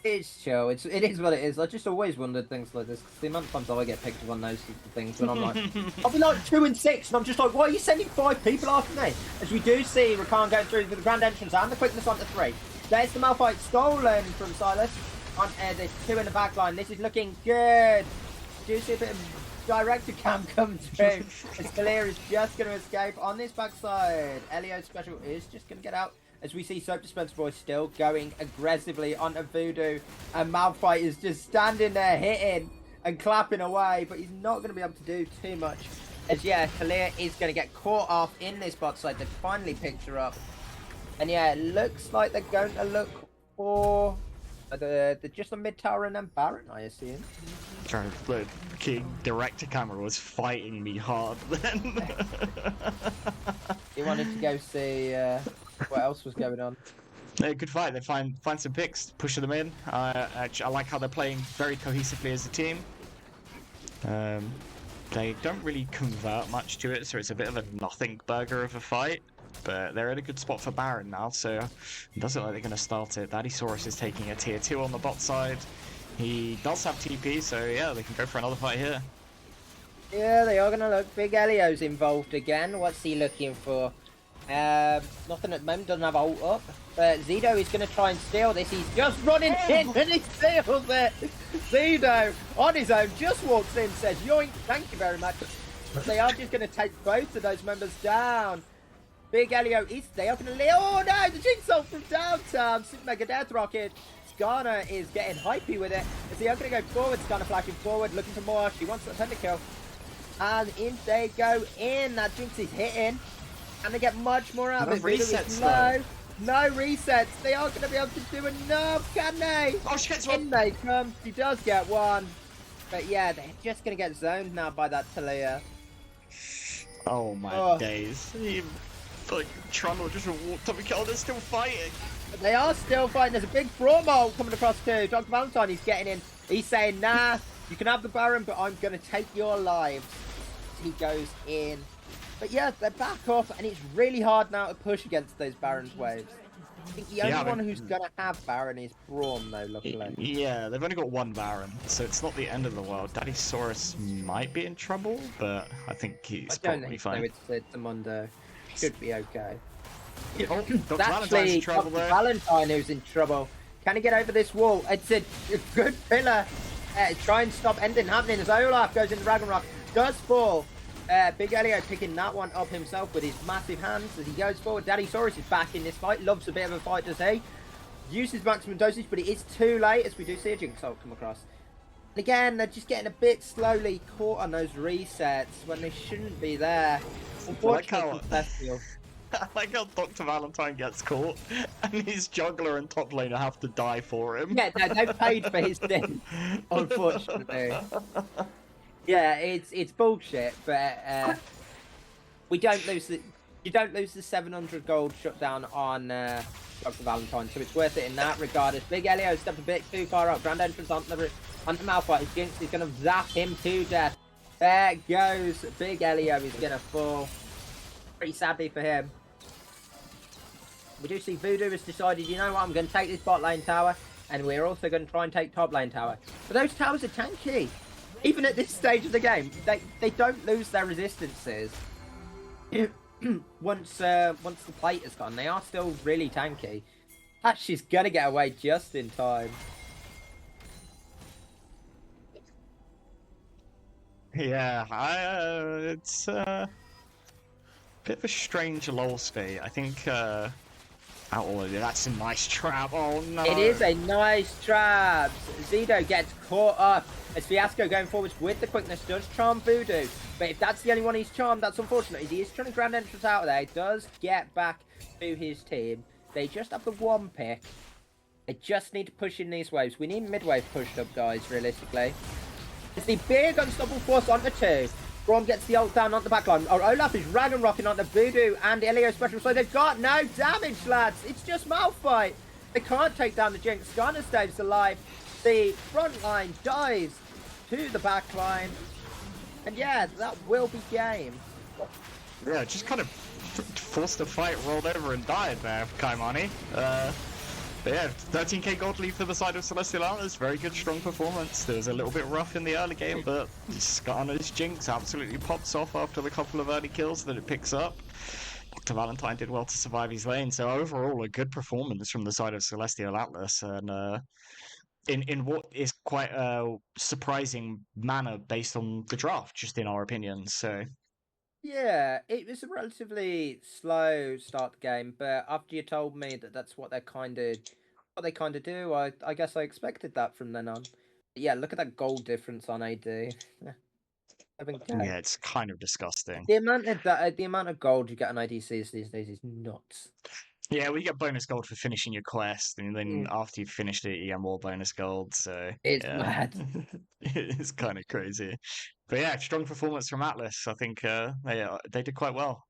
It's chill. It is what it is. I just always wondered things like this. The amount of times I get picked up on those things when I'm like, I'll be like 2 and 6, and I'm just like, why are you sending 5 people after me? As we do see Rakan going through with the grand entrance and the quickness onto 3. There's the Malphite stolen from Silas on the 2 in the back line. This is looking good. Do you see a bit of director cam come through? As Kalir is just going to escape on this backside. Elio's special is just going to get out. As we see Soap Dispenser Boy still going aggressively onto Voodoo. And Malphite is just standing there hitting and clapping away. But he's not going to be able to do too much. As yeah, Kalir is going to get caught off in this bot side. They finally picked her up. And yeah, it looks like they're going to look for just a mid tower and then Baron, I assume. The King director camera was fighting me hard then. He wanted to go see what else was going on. Yeah, good fight. They find some picks, push them in. I like how they're playing very cohesively as a team. Um, they don't really convert much to it, so it's a bit of a nothing burger of a fight. But they're in a good spot for Baron now, so it doesn't look like they're going to start it. Daddysaurus is taking a tier 2 on the bot side. He does have TP, so yeah, they can go for another fight here. Yeah, they are going to look. Big Elio's involved again. What's he looking for? Nothing at the moment, doesn't have ult up. But Zido is going to try and steal this. He's just running in and he steals it. Zido, on his own, just walks in, says, yoink, thank you very much. But they are just going to take both of those members down. Big Elio is, they are going to live. Oh no, the Jinx ult from downtown. Super Mega Death Rocket. Skarner is getting hypey with it. As they are going to go forward, Skarner flashing forward, looking for more. She wants that pentakill. And in they go in. That Jinx is hitting. And they get much more out of it. Resets, low. No resets. They aren't going to be able to do enough, can they? Oh, she gets one. In they come. She does get one. But yeah, they're just going to get zoned now by that Talia. Oh my days. Like, Trundle just walked up and killed. They're still fighting. But they are still fighting. There's a big Brawl coming across too. Dr. Valentine, he's getting in. He's saying, nah, you can have the Baron, but I'm going to take your lives. He goes in. But yeah, they're back up, and it's really hard now to push against those Baron's waves. I think the only one who's going to have Baron is Braum, though, luckily. Yeah, they've only got one Baron, so it's not the end of the world. Daddysaurus might be in trouble, but I think he's probably fine. It's a Mundo. Should be okay. Oh, Dr. Valentine's in trouble there. Valentine who's in trouble. Can he get over this wall? It's a good pillar. Try and stop anything happening as Olaf goes into Dragon Rock. Does fall. Big Elio picking that one up himself with his massive hands as he goes forward. Daddysaurus is back in this fight. Loves a bit of a fight, does he? Uses maximum dosage, but it is too late as we do see a Jinx ult come across. And again, they're just getting a bit slowly caught on those resets when they shouldn't be there. Unfortunately, I like how Dr. Valentine gets caught and his juggler and top laner have to die for him. Yeah, no, they paid for his thing, unfortunately. Yeah, it's bullshit, but we don't lose the you don't lose the 700 gold shutdown on Dr. Valentine, so it's worth it in that regard. As Big Elio stepped a bit too far up, grand entrance onto Malphite. His Jinx is going to zap him to death. There goes Big Elio. He's going to fall. Pretty sadly for him. We do see Voodoo has decided, you know what, I'm going to take this bot lane tower, and we're also going to try and take top lane tower. But those towers are tanky. Even at this stage of the game, they don't lose their resistances. once the plate is gone, they are still really tanky. Ash is going to get away just in time. Yeah, it's a bit of a strange lull state. I think oh, that's a nice trap. Oh no. It is a nice trap. Zido gets caught up as Fiasco going forwards with the quickness does charm Voodoo. But if that's the only one he's charmed, that's unfortunate. He is trying to grand entrance out of there. He does get back to his team. They just have the one pick. They just need to push in these waves. We need mid-wave pushed up, guys, realistically. It's the big unstoppable force onto two. Braum gets the ult down on the backline. Oh, Olaf is Dragon Rocking onto Voodoo and Elio special. So they've got no damage, lads. It's just Malphite. They can't take down the Jinx. Skarner stays alive. The front line dies to the back line. And yeah, that will be game. Yeah, just kind of forced the fight, rolled over and died there, Caimani. But yeah, 13k gold lead for the side of Celestial Atlas. Very good, strong performance. There was a little bit rough in the early game, but Skarner's Jinx absolutely pops off after the couple of early kills that it picks up. Dr. Valentine did well to survive his lane, so overall a good performance from the side of Celestial Atlas, and in what is quite a surprising manner based on the draft, just in our opinions. So yeah, it was a relatively slow start the game, but after you told me that that's what they kind of do, I guess I expected that from then on. But yeah, look at that gold difference on AD. Yeah, it's kind of disgusting. The amount of gold you get on IDCs these days is nuts. Yeah, well, you get bonus gold for finishing your quest, and then after you've finished it, you get more bonus gold. So it's mad. It's kind of crazy. But yeah, strong performance from Atlas. I think they did quite well.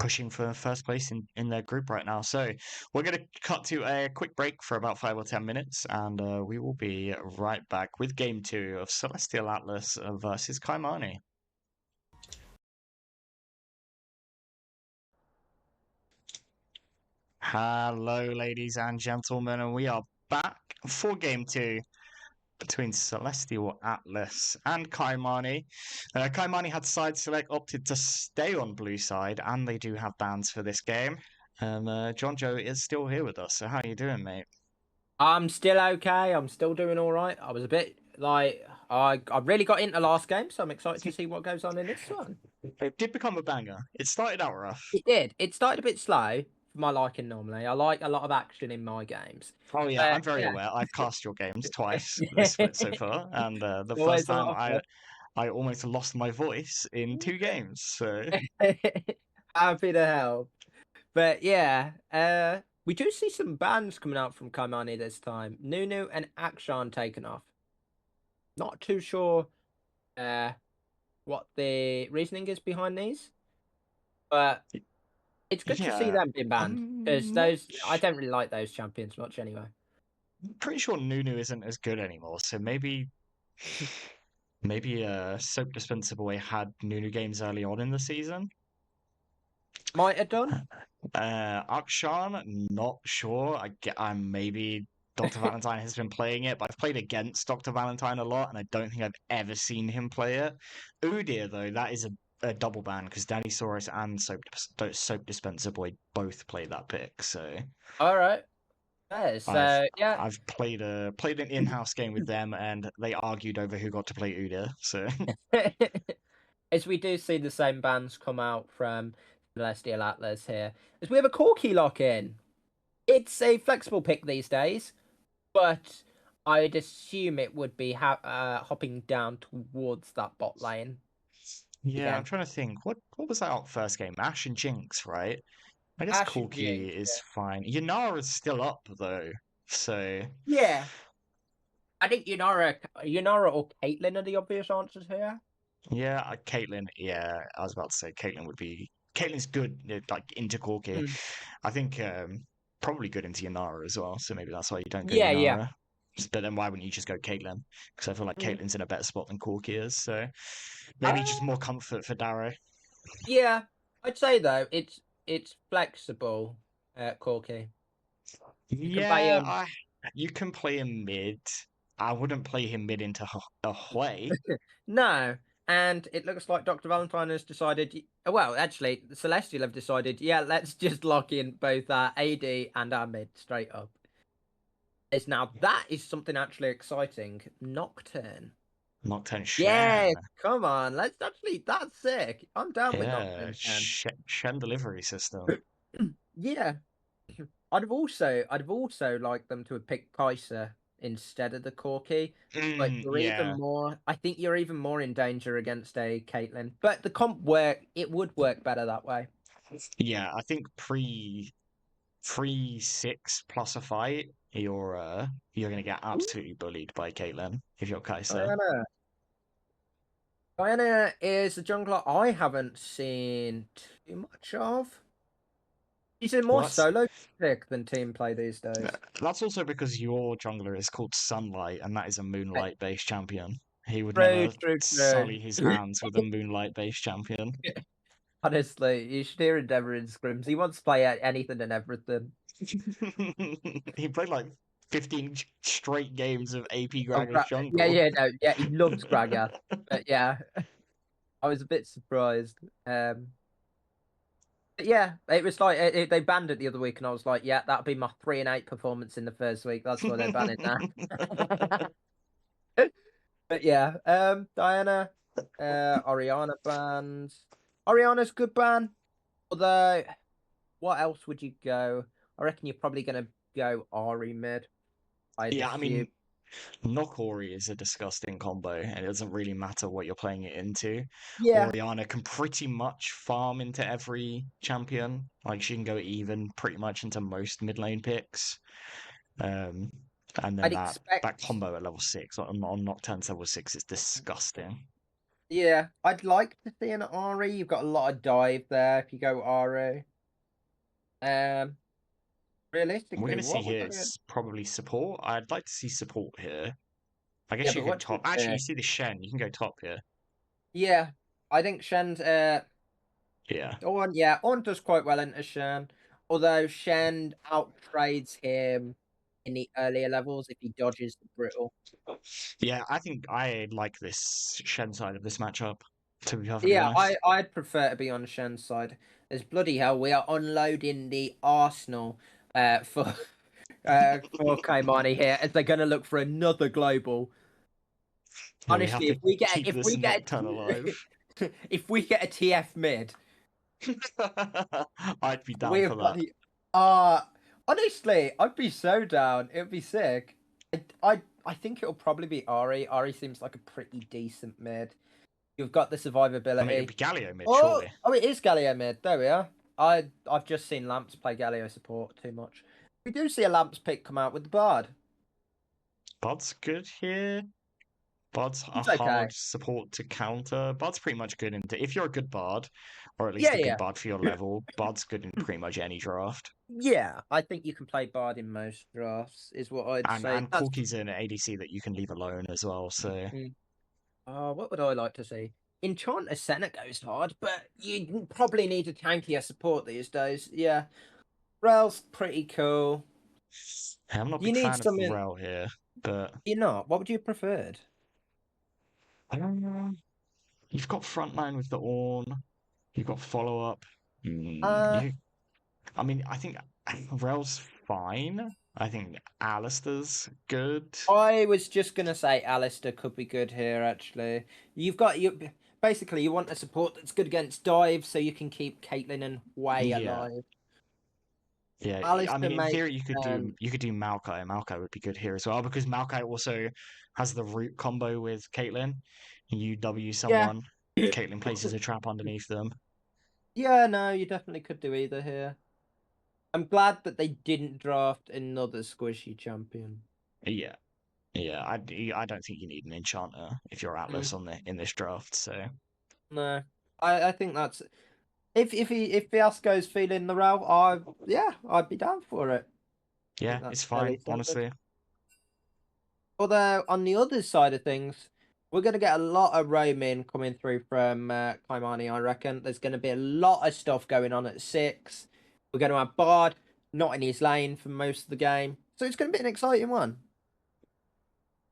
pushing for first place in their group right now. So we're going to cut to a quick break for about 5 or 10 minutes, and we will be right back with game two of Celestial Atlas versus Caimani. Hello, ladies and gentlemen, and we are back for game two between Celestial Atlas and Caimani. Caimani had side select opted to stay on blue side, and they do have bans for this game. John Joe is still here with us. So how you doing, mate? I'm still okay. I'm still doing all right. I was a bit like I really got into last game, so I'm excited to see what goes on in this one. It did become a banger. It started out rough. It did. It started a bit slow for my liking normally. I like a lot of action in my games. Oh yeah, But I'm very yeah. aware. I've cast your games twice this split so far, and the first Always a time lot of I almost lost my voice in 2 games. So fun. Happy to help. But yeah, we do see some bans coming out from Caimani this time. Nunu and Akshan taken off. Not too sure what the reasoning is behind these, but it's good to see yeah, them being banned because I'm not. those I don't really like those champions much anyway. Pretty sure Nunu isn't as good anymore. So maybe Soap Dispenser Boy had Nunu games early on in the season. Might have done. Akshan, not sure. I'm maybe Dr. Valentine has been playing it, but I've played against Dr. Valentine a lot, and I don't think I've ever seen him play it. Udyr, though, that is a double ban because Danny Soros and Soap Dispenser Boy both play that pick. So All right. Yeah, I've so yeah. I've played an in-house game with them, and they argued over who got to play Udyr. So As we do see the same bands come out from Celestial Atlas here, as we have a Corki lock in. It's a flexible pick these days, but I'd assume it would be hopping down towards that bot lane yeah, I'm again. trying to think. What was that first game? Ash and Jinx, right? I guess Ash and Corki Jinx, is fine. Yanara's still up though, so yeah. I think Yunara or Caitlyn are the obvious answers here. yeah, Caitlyn. Yeah, I was about to say Caitlyn would be. Caitlyn's good, like into Corki. Mm. I think probably good into Yanara as well. So maybe that's why you don't go Yeah, yeah. Yanara. But then why wouldn't you just go Caitlyn? Because I feel like Mm. Caitlyn's in a better spot than Corki is. So maybe just Uh, more comfort for Darrow. yeah. I'd say though it's flexible, Corky. You can play Yeah, him. I you can play him mid. I wouldn't play him mid into a Hui. No, and it looks like Dr. Valentine has decided. Well, actually, the Celestial have decided. Yeah, let's just lock in both our AD and our mid straight up. Is now that is something actually exciting. Nocturne. Nocturne Yeah, Shen. come on. Let's actually. That's sick. I'm down with Yeah, Nocturne Shen. Shen delivery system. Yeah, I'd have also liked them to have picked Kaiser instead of the Corki. But you're even Yeah, more. I think you're even more in danger against a Caitlyn. But the comp work. It would work better that way. yeah. I think pre 6 plus a fight, you're gonna get Ooh, absolutely bullied by Caitlyn if you're Kaiser. Diana. Diana is a jungler I haven't seen too much of. She's in Well, more solo pick than team play these days. that's also because your jungler is called Sunlight, and that is a Eh, moonlight based champion. He would True, never true, sully his true. hands with a moonlight based champion. Honestly, you should hear Endeavor in scrims. He wants to play anything and everything. He played like 15 straight games of AP Gragas Yeah, jungle. yeah, no, yeah, he loves Gragas. But yeah, I was a bit surprised. But yeah, it was like they banned it the other week, and I was like, yeah, that'll be my 3-8 performance in the first week. That's why they're banning that. But yeah, Diana, Oriana bans. Oriana's good ban. Although, what else would you go? I reckon you're probably gonna go Ari mid. I'd Yeah, I assume. mean, Nokori is a disgusting combo, and it doesn't really matter what you're playing it into. Yeah, Oriana can pretty much farm into every champion. Like she can go even pretty much into most mid lane picks. Um, and then I'd that expect. combo at level 6 on Nocturne's level 6 is disgusting. Yeah, I'd like to see an Ari. You've got a lot of dive there if you go Ari. Um, We're realistically, going to see what we're here gonna. is probably support. I'd like to see support here. I Yeah, guess you but could what to top. Actually, you do? see the Shen. You can go top here. Yeah, I think Shen's Yeah. Ornn does quite well into Shen. Although Shen outtrades him in the earlier levels if he dodges the brittle. Yeah, I think I like this Shen side of this matchup, to be perfectly Yeah, honest. I'd prefer to be on Shen's side. As bloody hell, we are unloading the arsenal for for Caimani here as they're gonna look for another global. Yeah, we have Honestly, to keep this Nocturne alive. if we get a TF mid, I'd be down we're for that. bloody honestly, I'd be so down. It'd be sick. I think it'll probably be Ari. Ari seems like a pretty decent mid. You've got the I mean, it'd survivability. be Galio mid, Oh, surely. oh, it is Galio mid. There we are. I've just seen Lamps play Galio support too much. We do see a Lamps pick come out with the Bard. Bud's good here. Bud's a He's okay. hard support to counter. Bud's pretty much good into if you're a good bard, or at least Yeah, a good yeah, bard for your level. Bud's good in pretty much any draft. yeah. I think you can play Bard in most drafts. Is what I'd say. And That's. Corky's an ADC that you can leave alone as well. So Mm. What would I like to see? Enchanter Senna goes hard, but you probably need a tankier support these days. Yeah, Rel's pretty cool. I'm not a You big need fan of something. Rel here, but You're not. What would you have preferred? I don't know. You've got frontline with the Ornn. You've got follow up. Uh, I mean, I think Rel's fine. I think Alistair's good. I was just gonna say Alistair could be good here. Actually, you've got you. Basically, you want a support that's good against dive, so you can keep Caitlyn and Wei Yeah, alive. yeah. I Alistair mean, in makes theory, you could do Maokai. Maokai would be good here as well because Maokai also has the root combo with Caitlyn. You W yeah, someone, Caitlyn places a trap underneath them. yeah. No, you definitely could do either here. I'm glad that they didn't draft another squishy champion. Yeah, yeah. I don't think you need an enchanter if you're Mm, Atlas in this draft. So no, I think that's if Fiasco's feeling the route, I'd be down for it. I yeah, think that's it's fairly fine, standard. honestly. Although on the other side of things, we're going to get a lot of roaming coming through from Caimani, I reckon. There's going to be a lot of stuff going on at 6. We're going to have Bard not in his lane for most of the game. So it's going to be an exciting one.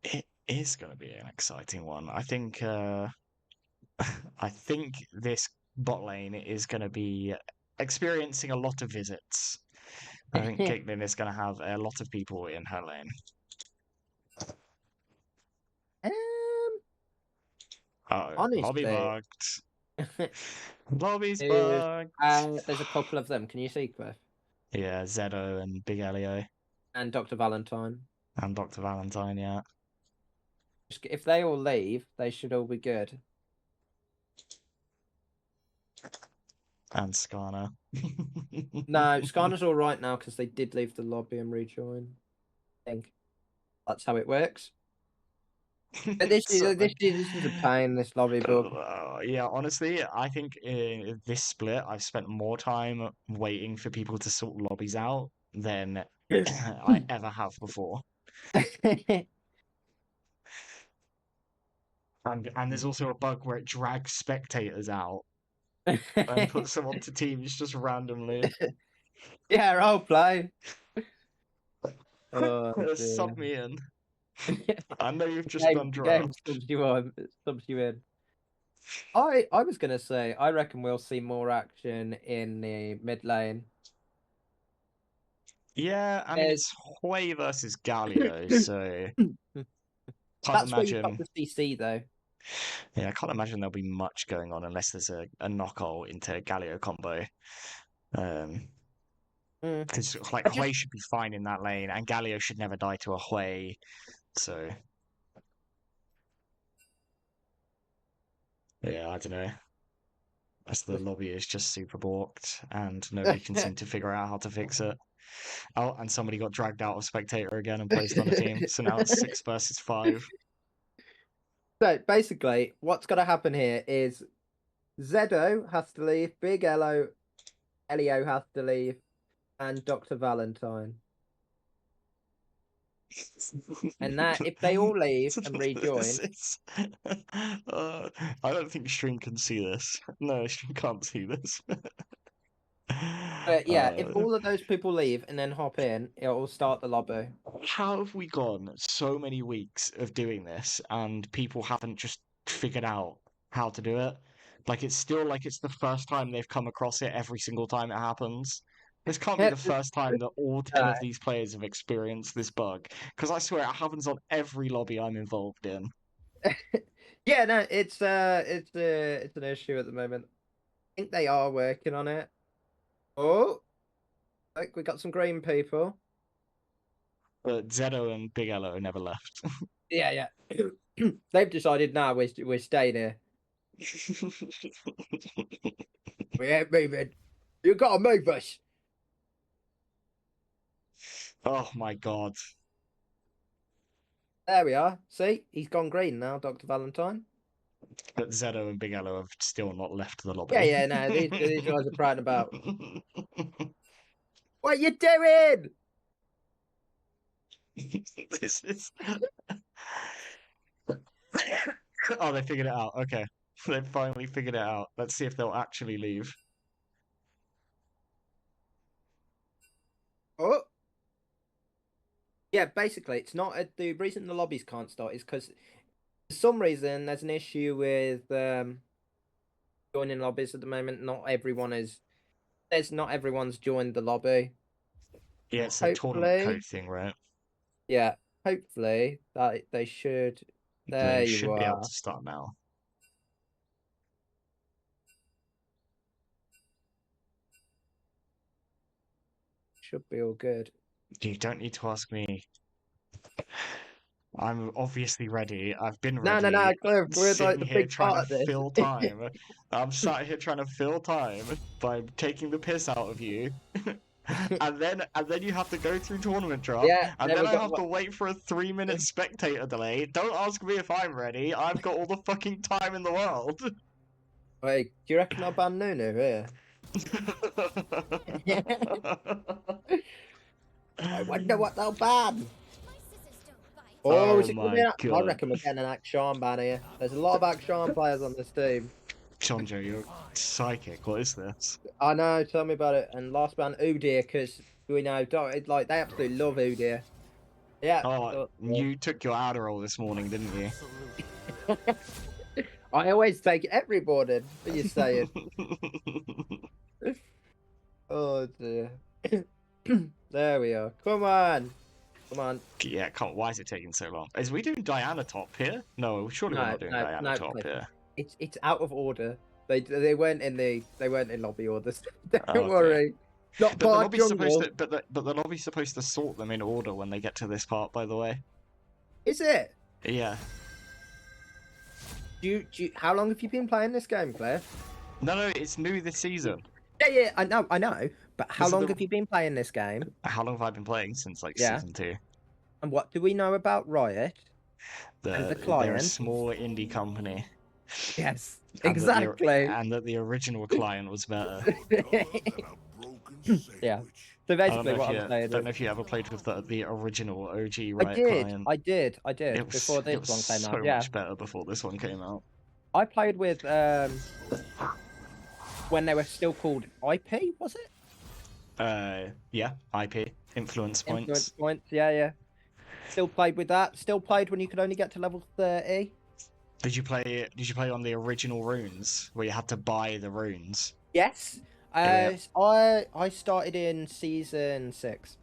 It is going to be an exciting one. I think. I think this bot lane is going to be experiencing a lot of visits. I think Caitlyn is going to have a lot of people in her lane. um, Oh, lobby honestly, bugged. Lobby's there's, bugged. there's a couple of them. Can you see, Cliff? Yeah, Zedo and Big Elio And Dr. Valentine. and Dr. Valentine, yeah. If they all leave, they should all be good. And Skarner. No, Skarner's all right now because they did leave the lobby and rejoin. I think that's how it works. But So, this is a pain. This lobby book. yeah, honestly, I think in this split, I've spent more time waiting for people to sort lobbies out than I ever have before. And there's also a bug where it drags spectators out and puts them onto teams just randomly. Yeah, role play. Oh Sub dear. me in. I know you've just Game done game draft. subs you on, subs you in. I was gonna say I reckon we'll see more action in the mid lane. Yeah, I mean There's it's Hui versus Galio, so can't that's where you've got imagine. the CC though. Yeah, I can't imagine there'll be much going on unless there's a knockout into Galio combo. Um, Mm. because like I Hui just should be fine in that lane, and Galio should never die to a Hui. So yeah, I don't know. As the lobby is just super balked, and nobody can seem to figure out how to fix it. Oh, and somebody got dragged out of spectator again and placed on a team. So now it's 6 versus 5. So basically, what's got to happen here is Zedo has to leave, Big Elio has to leave, and Dr. Valentine. And that if they all leave and This rejoin, is... I don't think Stream can see this. No, Stream can't see this. but yeah, if Uh, all of those people leave and then hop in, it will start the lobby. how have we gone so many weeks of doing this and people haven't just figured out how to do it? Like it's still like it's the first time they've come across it every single time it happens. This can't be the first time that all 10 of these players have experienced this bug. Because I swear it happens on every lobby I'm involved in. Yeah, no, it's an issue at the moment. I think they are working on it. Oh, like we got some green people. But Zedo and Big Elo never left. Yeah, yeah. They've decided now we're staying here. We ain't moving. You gotta move us. Oh my god. There we are. See, he's gone green now, Dr. Valentine. But Zedo and Big Elo have still not left the Yeah, lobby. yeah, no, these guys are prating about. What you doing? This is. Oh, they figured it out. Okay. They finally figured it out. Let's see if they'll actually leave. Oh. Yeah, basically, it's not the reason the lobbies can't start is because for some reason there's an issue with joining lobbies at the moment. Not everyone's joined the lobby. Yeah, it's a tournament Hopefully, code thing, right? yeah, hopefully that they should. There They you should be able are. to start now. Should be all good. You don't need to ask me. I'm obviously ready. I've been No, no, ready. no, Cliff, we're like Sitting the here big trying to part of this. fill time. I'm sat here trying to fill time by taking the piss out of you. And then you have to go through tournament draft, Yeah, and then then we I got have to wait for a 3 minute spectator delay. Don't ask me if I'm ready. I've got all the fucking time in the world. Wait, do you reckon I'll ban Nunu here? I wonder what they'll ban. Or Oh is it gonna be my I god. reckon we're getting an Akshan ban here. There's a lot of Akshan players on this team. Chandra, you're psychic. What is this? I know, tell me about it. And last ban Udyr, because we know like they absolutely love Udyr. Yeah. Oh, you took your Adderall this morning, didn't you? I always take every morning. What are you saying? Oh dear. There we are. Come on. Come on. Yeah, why is it taking so long? Is we doing Diana top here? No, surely we're No, not doing no, Diana no. top here. It's out of order. They weren't in lobby orders. Don't Oh, okay. worry. Not But the part lobby's supposed jungle. to, but the lobby's supposed to sort them in order when they get to this part. By the way. Is it? Yeah. How long have you been playing this game, Claire? No, it's new this season. Yeah, I know. But how This is long have you been playing this game? How long have I been playing since like Yeah. season 2? And what do we know about Riot and the They're a client? small indie company. Yes, And exactly. and that the original client was better. Yeah. So basically, what I'm saying don't is, know if you ever played with the original OG I Riot did, client. I did, I did It was before this one came so out. Yeah, much better before this one came out. I played with when they were still called IP, was it? Yeah, IP influence points. Influence points. Yeah. Still played with that. Still played when you could only get to level 30. Did you play on the original runes where you had to buy the runes? Yes. Yeah. I started in season 6.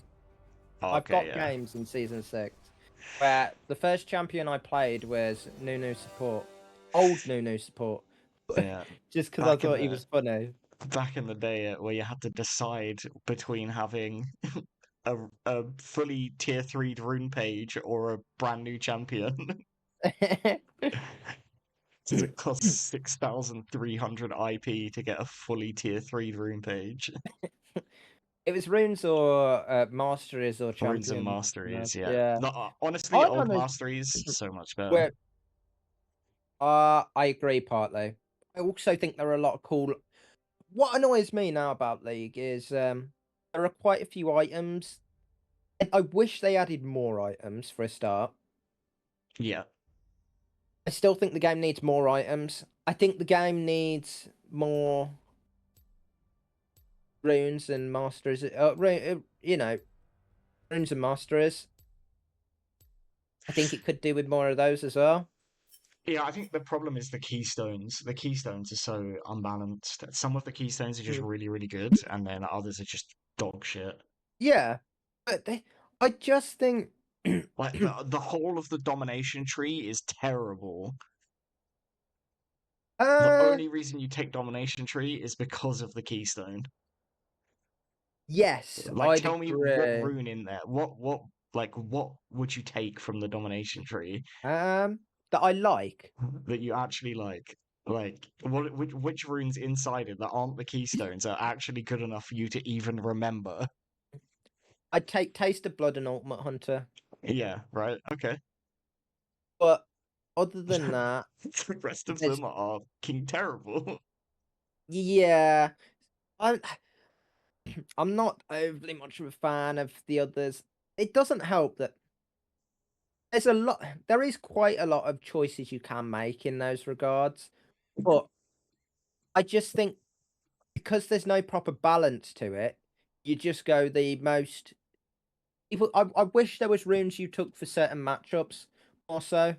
Oh, I've got yeah. games in season 6 where the first champion I played was Nunu support, old Nunu support. Yeah. Just because I thought he was funny. Back in the day, where you had to decide between having a fully tier 3 rune page or a brand new champion. It costs 6,300 IP to get a fully tier 3 rune page. It was runes or masteries or champions. Runes and masteries, yeah. Yeah. No, honestly, I old don't know masteries so much better. where I agree partly. I also think there are a lot of cool. What annoys me now about League is there are quite a few items. And I wish they added more items for a start. Yeah. I still think the game needs more items. I think the game needs more runes and masters. You know, runes and masters. I think it could do with more of those as well. Yeah, I think the problem is the keystones. The keystones are so unbalanced. Some of the keystones are just Mm. really, really good, and then others are just dog shit. Yeah, but I just think. Like the whole of the domination tree is terrible. The uh, only reason you take domination tree is because of the keystone. yes, Like, I'd tell me what agree. rune in there? What would you take from the domination tree That I like. that you actually like? Like, which runes inside it that aren't the keystones are actually good enough for you to even remember? I'd take Taste of Blood and Ultimate Hunter, Yeah, right. Okay. but other than that, The rest of there's them are king terrible. yeah, I I'm not overly much of a fan of the others. It doesn't help that there is quite a lot of choices you can make in those regards, but I just think because there's no proper balance to it, you just go the most. I wish there was runes you took for certain matchups. Also,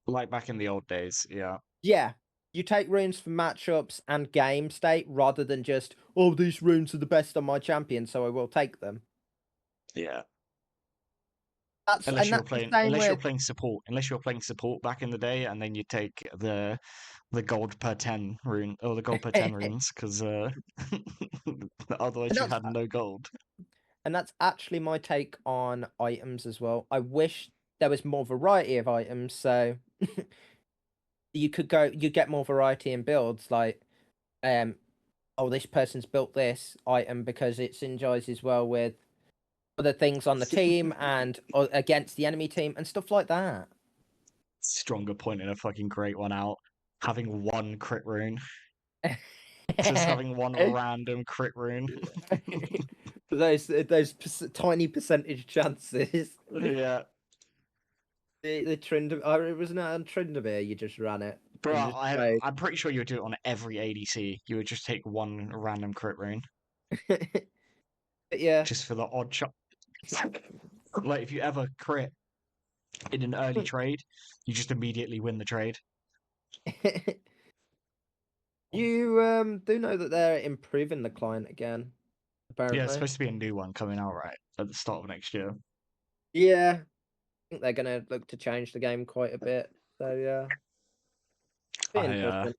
Like back in the old days, yeah. yeah, you take runes for matchups and game state rather than just oh these runes are the best on my champion, so I will take them. Yeah. That's the same Unless you're with playing support, back in the day, and then you take the gold per 10 rune or the gold per 10 runes because and otherwise you that's had no gold. and that's actually my take on items as well. I wish there was more variety of items, so you get more variety in builds. Like, oh, this person's built this item because it synergizes well with other things on the team and against the enemy team and stuff like that. Stronger point in a fucking great one out. Having one crit rune. Just having one random crit rune. those tiny percentage chances. Yeah. The Trind, it wasn't on Tryndamere. You just ran it Bro, and just played. I'm pretty sure you would do it on every ADC. You would just take one random crit rune But yeah, just for the odd shot. Like if you ever crit in an early trade, you just immediately win the trade. you do know that they're improving the client again, Yeah, it's apparently. supposed to be a new one coming out right at the start of next year. Yeah, I think they're gonna look to change the game quite a bit. So yeah, be I interesting.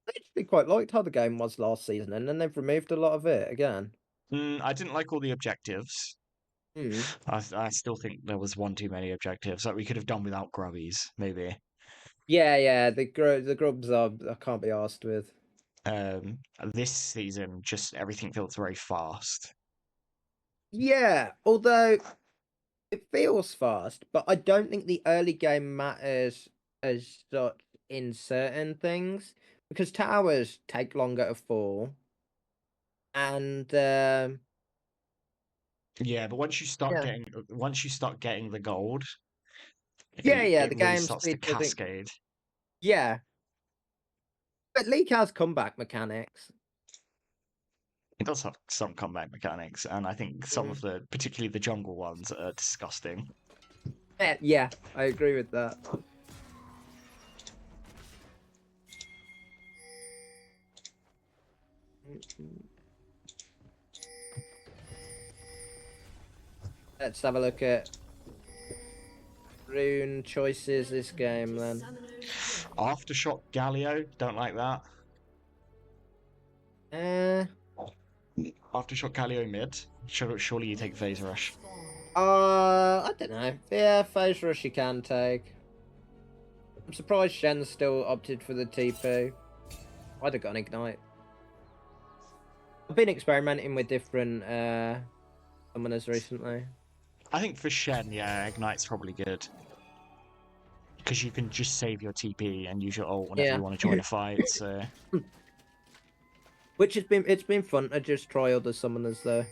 I actually quite liked how the game was last season, and then they've removed a lot of it again. I didn't like all the objectives. Hmm. I still think there was one too many objectives. Like we could have done without grubbies, maybe. Yeah, yeah, the grubs are I can't be asked with. Um, this season, just everything feels very fast. Yeah, although it feels fast, but I don't think the early game matters as such in certain things because towers take longer to fall, and Yeah, but yeah, once you start getting the gold, yeah, it the really game starts to speed doesn't. cascade. Yeah, but League has comeback mechanics. It does have some comeback mechanics, and I think some of Mm. the, particularly the jungle ones, are disgusting. Yeah, I agree with that. Mm. Let's have a look at rune choices this game then. Aftershock Galio, don't like that. Uh, Aftershock Galio mid. Surely you take Phase Rush. I don't know. Yeah, phase rush you can take. I'm surprised Shen still opted for the TP. I'd have got an ignite. I've been experimenting with different summoners recently. I think for Shen, yeah, Ignite's probably good. because you can just save your TP and use your ult whenever Yeah. you want to join a fight. So Which it's been fun to just try other summoners though.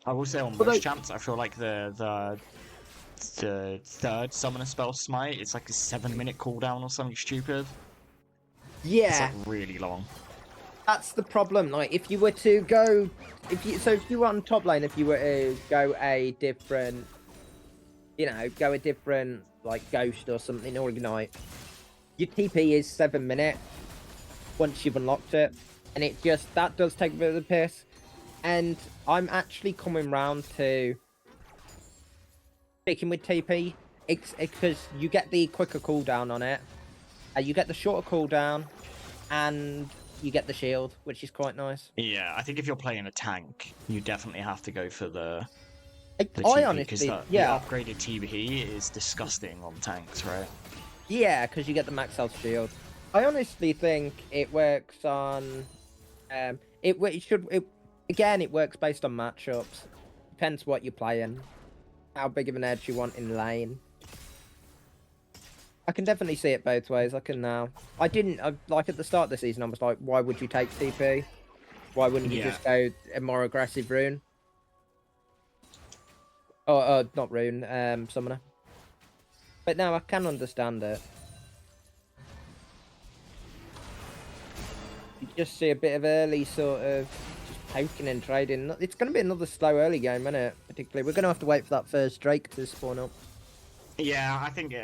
I will say on most champs, I feel like the third summoner spell smite, it's like a 7-minute cooldown or something stupid. Yeah. It's like really long. That's the problem. Like, if you were to go, if you were on top lane, if you were to go a different, go a different like ghost or something or ignite, your TP is 7 minutes once you've unlocked it, and that does take a bit of the piss. And I'm actually coming round to sticking with TP. It's because you get the quicker cooldown on it, you get the shorter cooldown, and you get the shield, which is quite nice. Yeah, I think if you're playing a tank, you definitely have to go for the TP, because the upgraded TP is disgusting on tanks, right? Yeah, because you get the max health shield. I honestly think it works on. It works based on matchups. Depends what you're playing, how big of an edge you want in lane. I can definitely see it both ways. I can now. Like at the start of the season, I was like, why would you take TP? Why wouldn't you just go a more aggressive rune? Oh, not rune, summoner. But now I can understand it. You just see a bit of early sort of just poking and trading. It's going to be another slow early game, isn't it? Particularly, we're going to have to wait for that first Drake to spawn up. Yeah, I think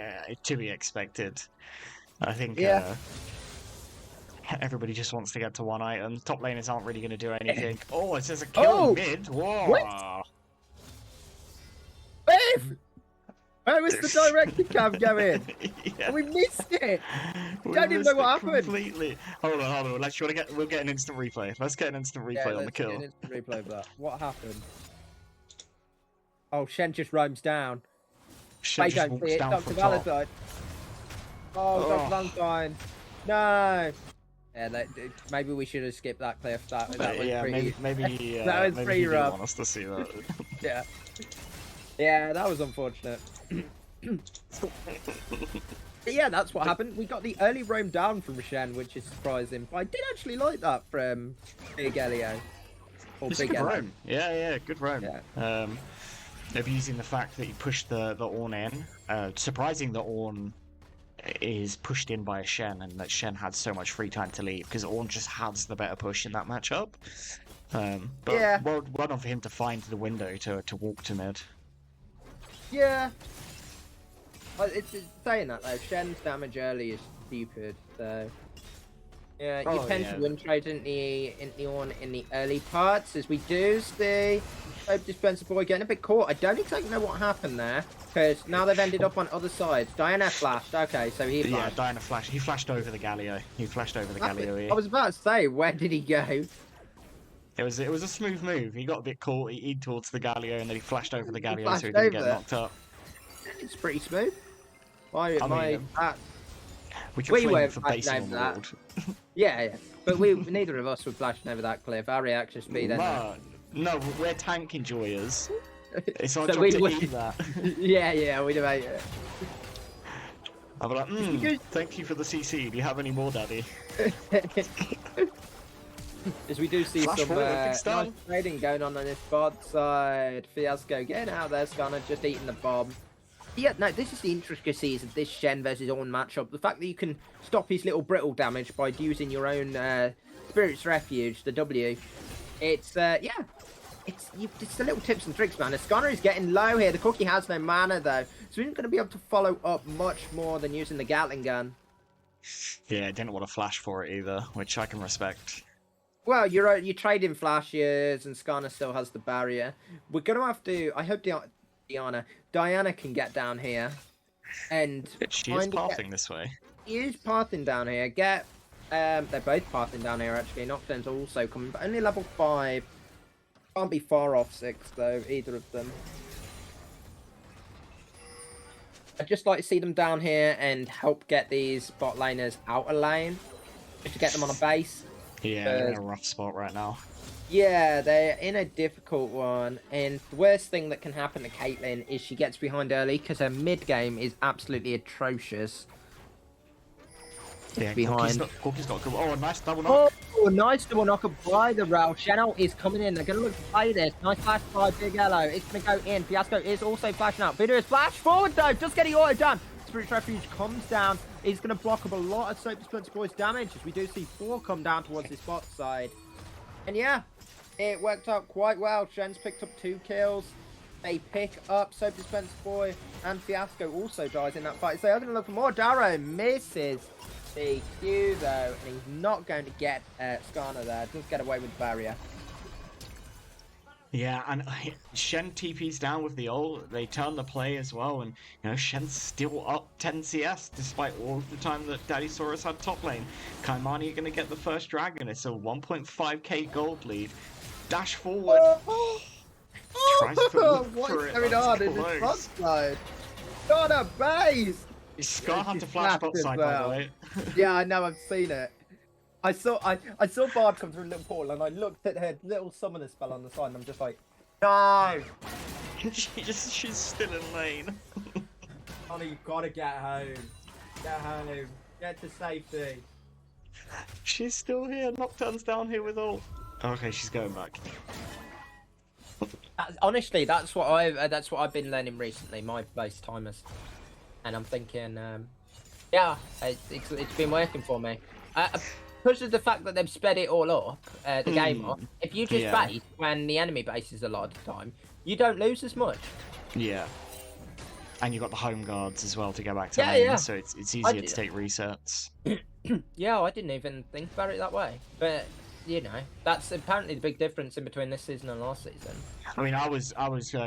to be expected. I think everybody just wants to get to one item. Top laners aren't really going to do anything. Oh, it says a kill mid. Whoa! What? Where was the directed cam going? Yeah. We missed it. We don't even know what happened. Completely. Hold on. We'll get an instant replay. Let's get an instant replay on the kill. Get an instant replay of that. What happened? Oh, Shen just roams down. Shen just walks down Dr. from Valentine. top. Oh, Dr. Valentine. No. Yeah, maybe we should have skipped that cliff. That was pretty. Maybe that was pretty rough. Want us to see that. Yeah. Yeah, that was unfortunate. But yeah, that's what happened. We got the early roam down from Shen, which is surprising. But I did actually like that from Big Elio. It's a good roam. Yeah, good roam. Yeah. Abusing the fact that he pushed the Ornn in. Surprising that Ornn is pushed in by a Shen, and that Shen had so much free time to leave, because Ornn just has the better push in that matchup. But well done for him to find the window to walk to mid. Yeah. It's saying that though, Shen's damage early is stupid, so yeah, you tend to win trade in the early parts, as we do see Hope Dispenser Boy getting a bit caught. I don't exactly know what happened there, because now they've ended up on other sides. Diana flashed, okay, so he flashed. Yeah, Diana flashed. He flashed over the Galio. Galio. I was about to say, where did he go? It was a smooth move. He got a bit caught. He eat towards the Galio, and then he flashed over the Galio so he didn't get knocked up. It's pretty smooth. We weren't for flashing over that. Yeah, but neither of us were flashing over that cliff. Our reaction speed. No, we're tank enjoyers. It's our job to eat that. Yeah, we'd have ate it. I'll be like, thank you for the CC. Do you have any more, Daddy? As we do see some nice trading going on this bot side. Fiasco getting out there, Skarner just eating the bomb. Yeah, no, this is the intricacies of this Shen versus Ornn matchup. The fact that you can stop his little brittle damage by using your own Spirit's Refuge, the W. It's the little tips and tricks, man. Skarner is getting low here. The cookie has no mana, though. So he's not going to be able to follow up much more than using the Gatling gun. Yeah, didn't want to flash for it either, which I can respect. Well, you're trading flashes, and Skarner still has the barrier. We're going to have to... I hope Diana can get down here. And she is pathing this way. She is pathing down here. They're both pathing down here, actually. Nocturne's also coming, but only level 5. Can't be far off 6, though, either of them. I'd just like to see them down here and help get these bot laners out of lane. Just to get them on a base. Yeah, they're in a rough spot right now. Yeah, they're in a difficult one, and the worst thing that can happen to Caitlyn is she gets behind early because her mid game is absolutely atrocious. It's Yeah, behind. Corky's not good. Oh, nice double Oh, knock. nice double knock by the Ralph. Channel is coming in. They're going to look to play this. Nice flash by Big Yellow. It's going to go in. Fiasco is also flashing out. Video is flash forward though. Just getting auto done. Spirit Refuge comes down. Is going to block up a lot of Soap Dispenser Boys damage as we do see 4 come down towards this bot side. And yeah, it worked out quite well. Shen's picked up 2 kills. They pick up Soap Dispenser Boy, and Fiasco also dies in that fight. So they're going to look for more. Darrow misses the Q though, and he's not going to get Skarner there. Does get away with the barrier. Yeah, and Shen TP's down with the ult. They turn the play as well, and Shen's still up 10 CS despite all of the time that Daddy Saurus had top lane. Caimani are going to get the first dragon. It's a 1.5k gold lead. Dash forward. Tries to look What for is it. going on in this front side? Got a base! Scar had to flash bot side, by the way. Yeah, I know, I've seen it. I saw Bard come through a little portal, and I looked at her little summoner spell on the side, and I'm just like, no! She's still in lane. Honey, you've got to get home. Get home. Get to safety. She's still here. Nocturne's down here with ult. Okay, she's going back. Honestly, that's what I've been learning recently. My base timers, and I'm thinking, yeah, it's been working for me. Because of the fact that they've sped it all up, the game up. If you just base when the enemy bases a lot of the time, you don't lose as much. Yeah. And you've got the home guards as well to go back to lane, so it's easier to take resets. Yeah, I didn't even think about it that way. But that's apparently the big difference in between this season and last season. I mean, I was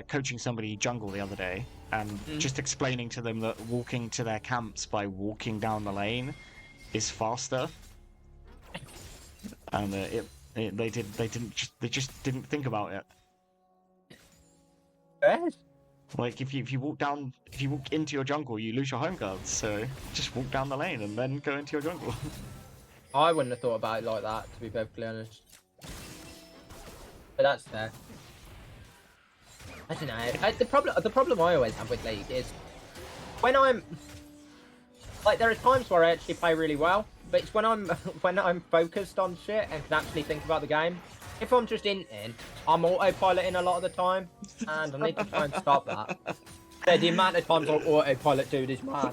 coaching somebody jungle the other day, and just explaining to them that walking to their camps by walking down the lane is faster. And they just didn't think about it. Yes. Like if you walk into your jungle, you lose your home guards. So just walk down the lane and then go into your jungle. I wouldn't have thought about it like that, to be perfectly honest. But that's fair. I don't know. The problem I always have with League is when I'm like, there are times where I actually play really well, but it's when I'm focused on shit and can actually think about the game. If I'm just in, I'm autopiloting a lot of the time, and I need to try and stop that. So the amount of times I autopilot, dude, is mad.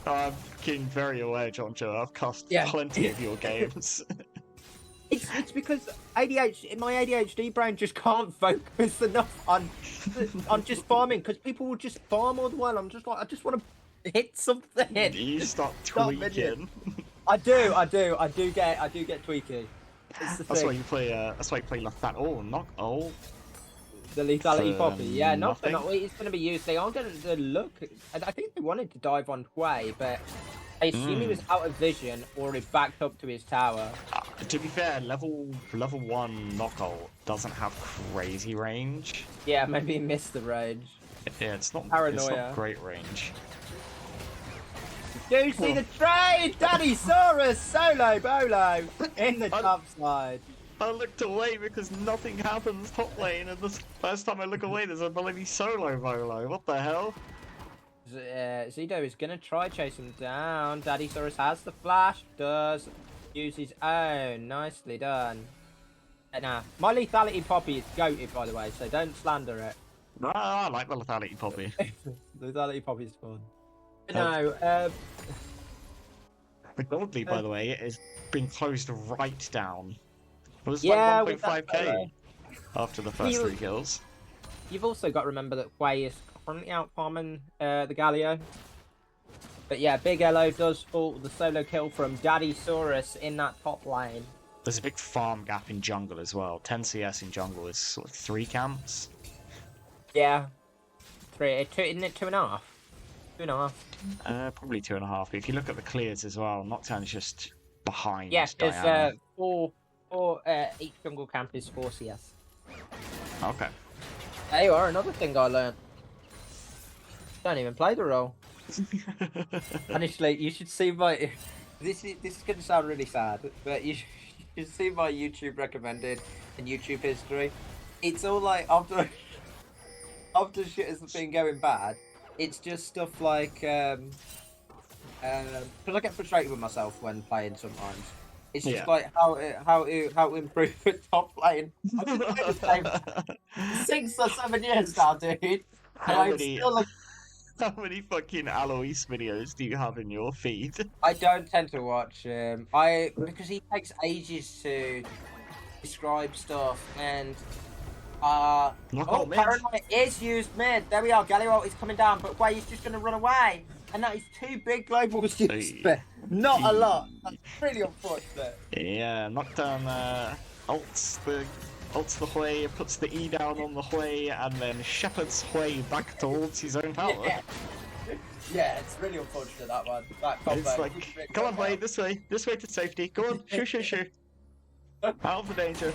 I'm getting very aware, John Joe. I've cussed plenty of your games. It's because my ADHD brain just can't focus enough on just farming, because people will just farm all the while. I'm just like, I just want to hit something. You start tweaking. I do get tweaky. That's why you play. That's why you play like that. Oh, knock. Oh, the lethality poppy. Yeah, not nothing. it's going to be used. They are going to look. I think they wanted to dive on Quay, but I assume he was out of vision or he backed up to his tower. To be fair, level 1 knockout doesn't have crazy range. Yeah, maybe he missed the range. Yeah, it's not. Paranoia. It's not great range. Do you see the trade? Daddy Saurus solo bolo in the top side. I looked away because nothing happens top lane, and the first time I look away, there's a bloody solo bolo. What the hell? Zido is gonna try chasing him down. Daddy Saurus has the flash. Does use his own. Nicely done. Nah, my lethality poppy is goated, by the way, so don't slander it. No, I like the lethality poppy. The lethality poppy is fun. No, the gold lead, by the way, is being closed right down. It was yeah, like 1.5k after the first 3 kills. You've also got to remember that Quay is currently out farming the Galio. But yeah, Big Elo does fall the solo kill from Daddy Saurus in that top lane. There's a big farm gap in jungle as well. 10 CS in jungle is sort of 3 camps. Yeah. 3, isn't it 2.5? 2.5. Probably 2.5. If you look at the clears as well, Nocturne's just behind. Yeah, Diana. there's each jungle camp is 4 CS. Okay. There you are, another thing I learned. Don't even play the role. Honestly, you should see my. This is going to sound really sad, but you you see my YouTube recommended and YouTube history, it's all like after shit has been going bad, it's just stuff like because I get frustrated with myself when playing sometimes. It's just Yeah. like how to improve with top lane. I've been playing this game for 6 or 7 years now, dude, and How I'm many still. how many fucking Alois videos do you have in your feed? I don't tend to watch because he takes ages to describe stuff and Knock oh, on mid. Paranoia is used mid. There we are. Galileo is coming down, but wait, he's just going to run away. And that is 2 big globals used mid. Not a lot. That's really unfortunate. Yeah, Nocturne ults the Hui, puts the E down on the Hui, and then shepherds Hui back towards his own tower. Yeah. Yeah, it's really unfortunate, that one. That combo. It's like, come on, Hui, this way to safety. Go on, shoo. Out of the danger.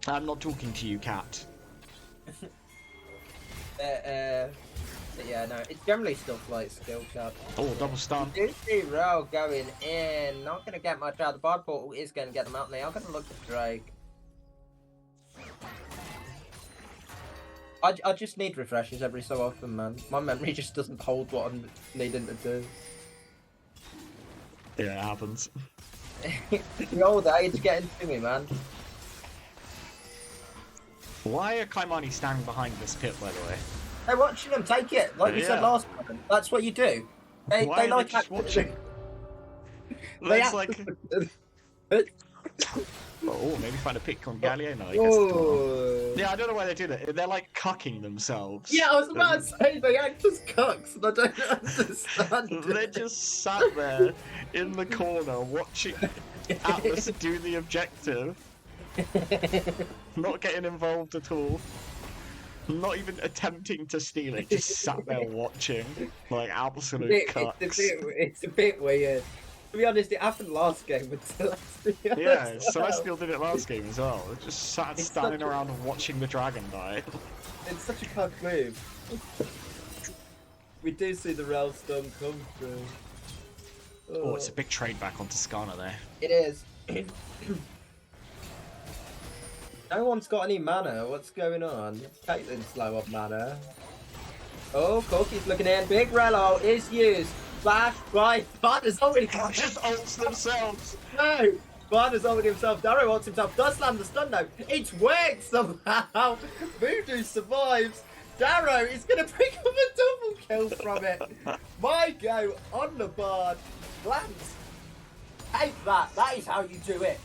I'm not talking to you, cat. But yeah, no, it's generally stuff like skill chat. Oh, double stun. You see Row going in. Not going to get much out. The bard portal is going to get them out, and they are going to look at Drake. I just need refreshes every so often, man. My memory just doesn't hold what I'm needing to do. Yeah, it happens. The old age getting to me, man. Why are Caimani standing behind this pit, by the way? They're watching them take it, like we said last time. That's what you do. They like just watching. They That's like. Oh, maybe find a pick on Galio. No, I guess not. Yeah, I don't know why they do that. They're like cucking themselves. Yeah, I was about to say they act as cucks, and I don't understand. They're just sat there in the corner watching Atlas do the objective, not getting involved at all. Not even attempting to steal it, just sat there watching, like absolute cucks. It's a bit weird. To be honest, it happened last game with Celestia. Yeah, Celestial did it last game as well. Just sat standing around watching the dragon die. It's such a cuck move. We do see the Railstone come through. Oh, it's a big trade back on Toscana there. It is. No one's got any mana. What's going on? Caitlyn's slow up mana. Oh, Corky's looking in. Big Rello is used. Flash by Barter's already just ults themselves. No! Barter's already himself. Darrow wants himself. Does land the stun though. It's worked somehow. Voodoo survives. Darrow is going to pick up a double kill from it. My go on the Bard. Lance. Take that. That is how you do it.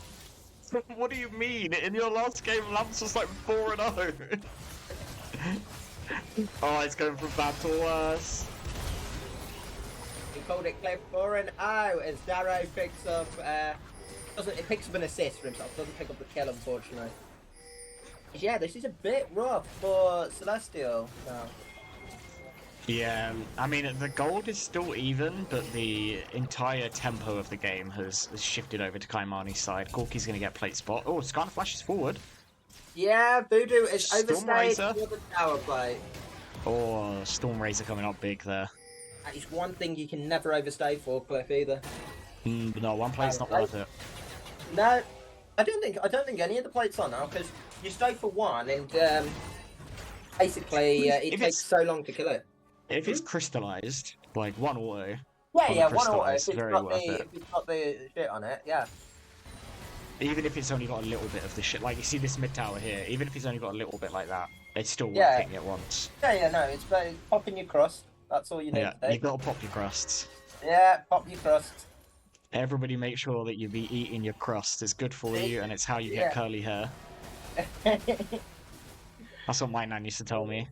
What do you mean? In your last game, Lance was like 4-0. Oh, it's going from bad to worse. He called it clip 4-0 as Darrow picks up. It picks up an assist for himself. Doesn't pick up the kill, unfortunately. Yeah, this is a bit rough for Celestial now. Yeah, I mean, the gold is still even, but the entire tempo of the game has shifted over to Caimani's side. Corky's going to get plate spot. Oh, Skarner flashes forward. Yeah, Voodoo is overstayed Razor. for the tower play. Oh, Storm Razor coming up big there. That is one thing you can never overstay for Cliff either. No, one plate's not worth it. No, I don't think any of the plates are now because you stay for one and basically it takes so long to kill it. If it's crystallized, like one auto. Yeah, one auto. If It's it's very got worth the it. if it's got the shit on it, yeah. Even if it's only got a little bit of the shit, like you see this mid tower here. Even if it's only got a little bit like that, it's still worth hitting it once. Yeah, no, it's popping your crust. That's all you need to do. You gotta pop your crusts. Yeah, pop your crust. Everybody make sure that you be eating your crust. It's good for you, and it's how you get curly hair. That's what my nan used to tell me.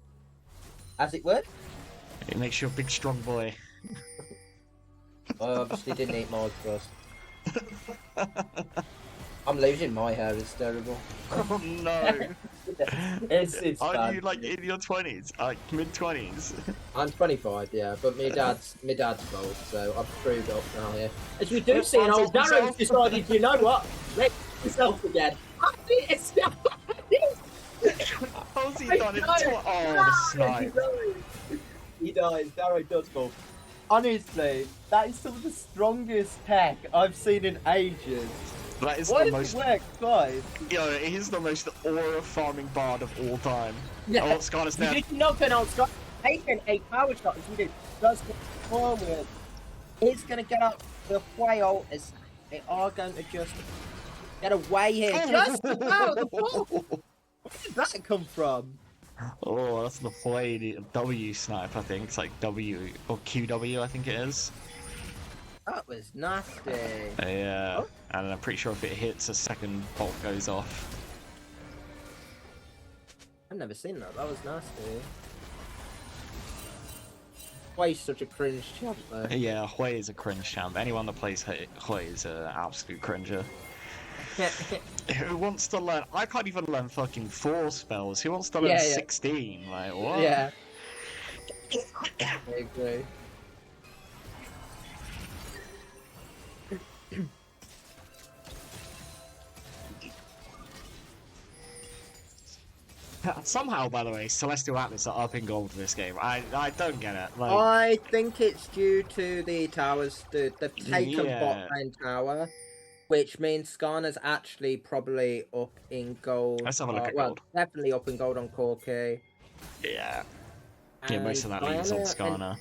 As it would? It makes you a big, strong boy. I obviously didn't eat my crust. I'm losing my hair, it's terrible. Oh no! it's Are bad. you like in your 20s? Like mid-20s? I'm 25, yeah, but my dad's old, so I've screwed up now here. As you do see, an old Darrow's decided, you know what? Let yourself again. How's he done it? Oh, the snipe. He dies. Darrow does fall. honestly, that is some of the strongest tech I've seen in ages. That is Why the does most. it work twice? Yo, he's the most aura farming bard of all time. Yeah. Oh, Skarner's You dead. did not going on Scott. Taking a power shot as you do. Just go forward. He's going to get up the whale as they are going to just get away here. Just about the ball. Where did that come from? Oh, that's the play W snipe, I think. It's like W or QW, I think it is. That was nasty. Yeah, Oh. and I'm pretty sure if it hits, a second bolt goes off. I've never seen that. That was nasty. Why is such a cringe champ though? Yeah, Hui is a cringe champ. Anyone that plays Hui is an absolute cringer. Who wants to learn? I can't even learn fucking 4 spells. Who wants to learn 16? Like, what? Yeah. I agree. Somehow, by the way, Celestial Atlas are up in gold this game. I don't get it. Like, I think it's due to the towers, the taken bot lane tower, which means Skarner's actually probably up in gold. Let's have a look at well, gold. definitely up in gold on Corki. Yeah. Yeah, most of that leads on Skarner.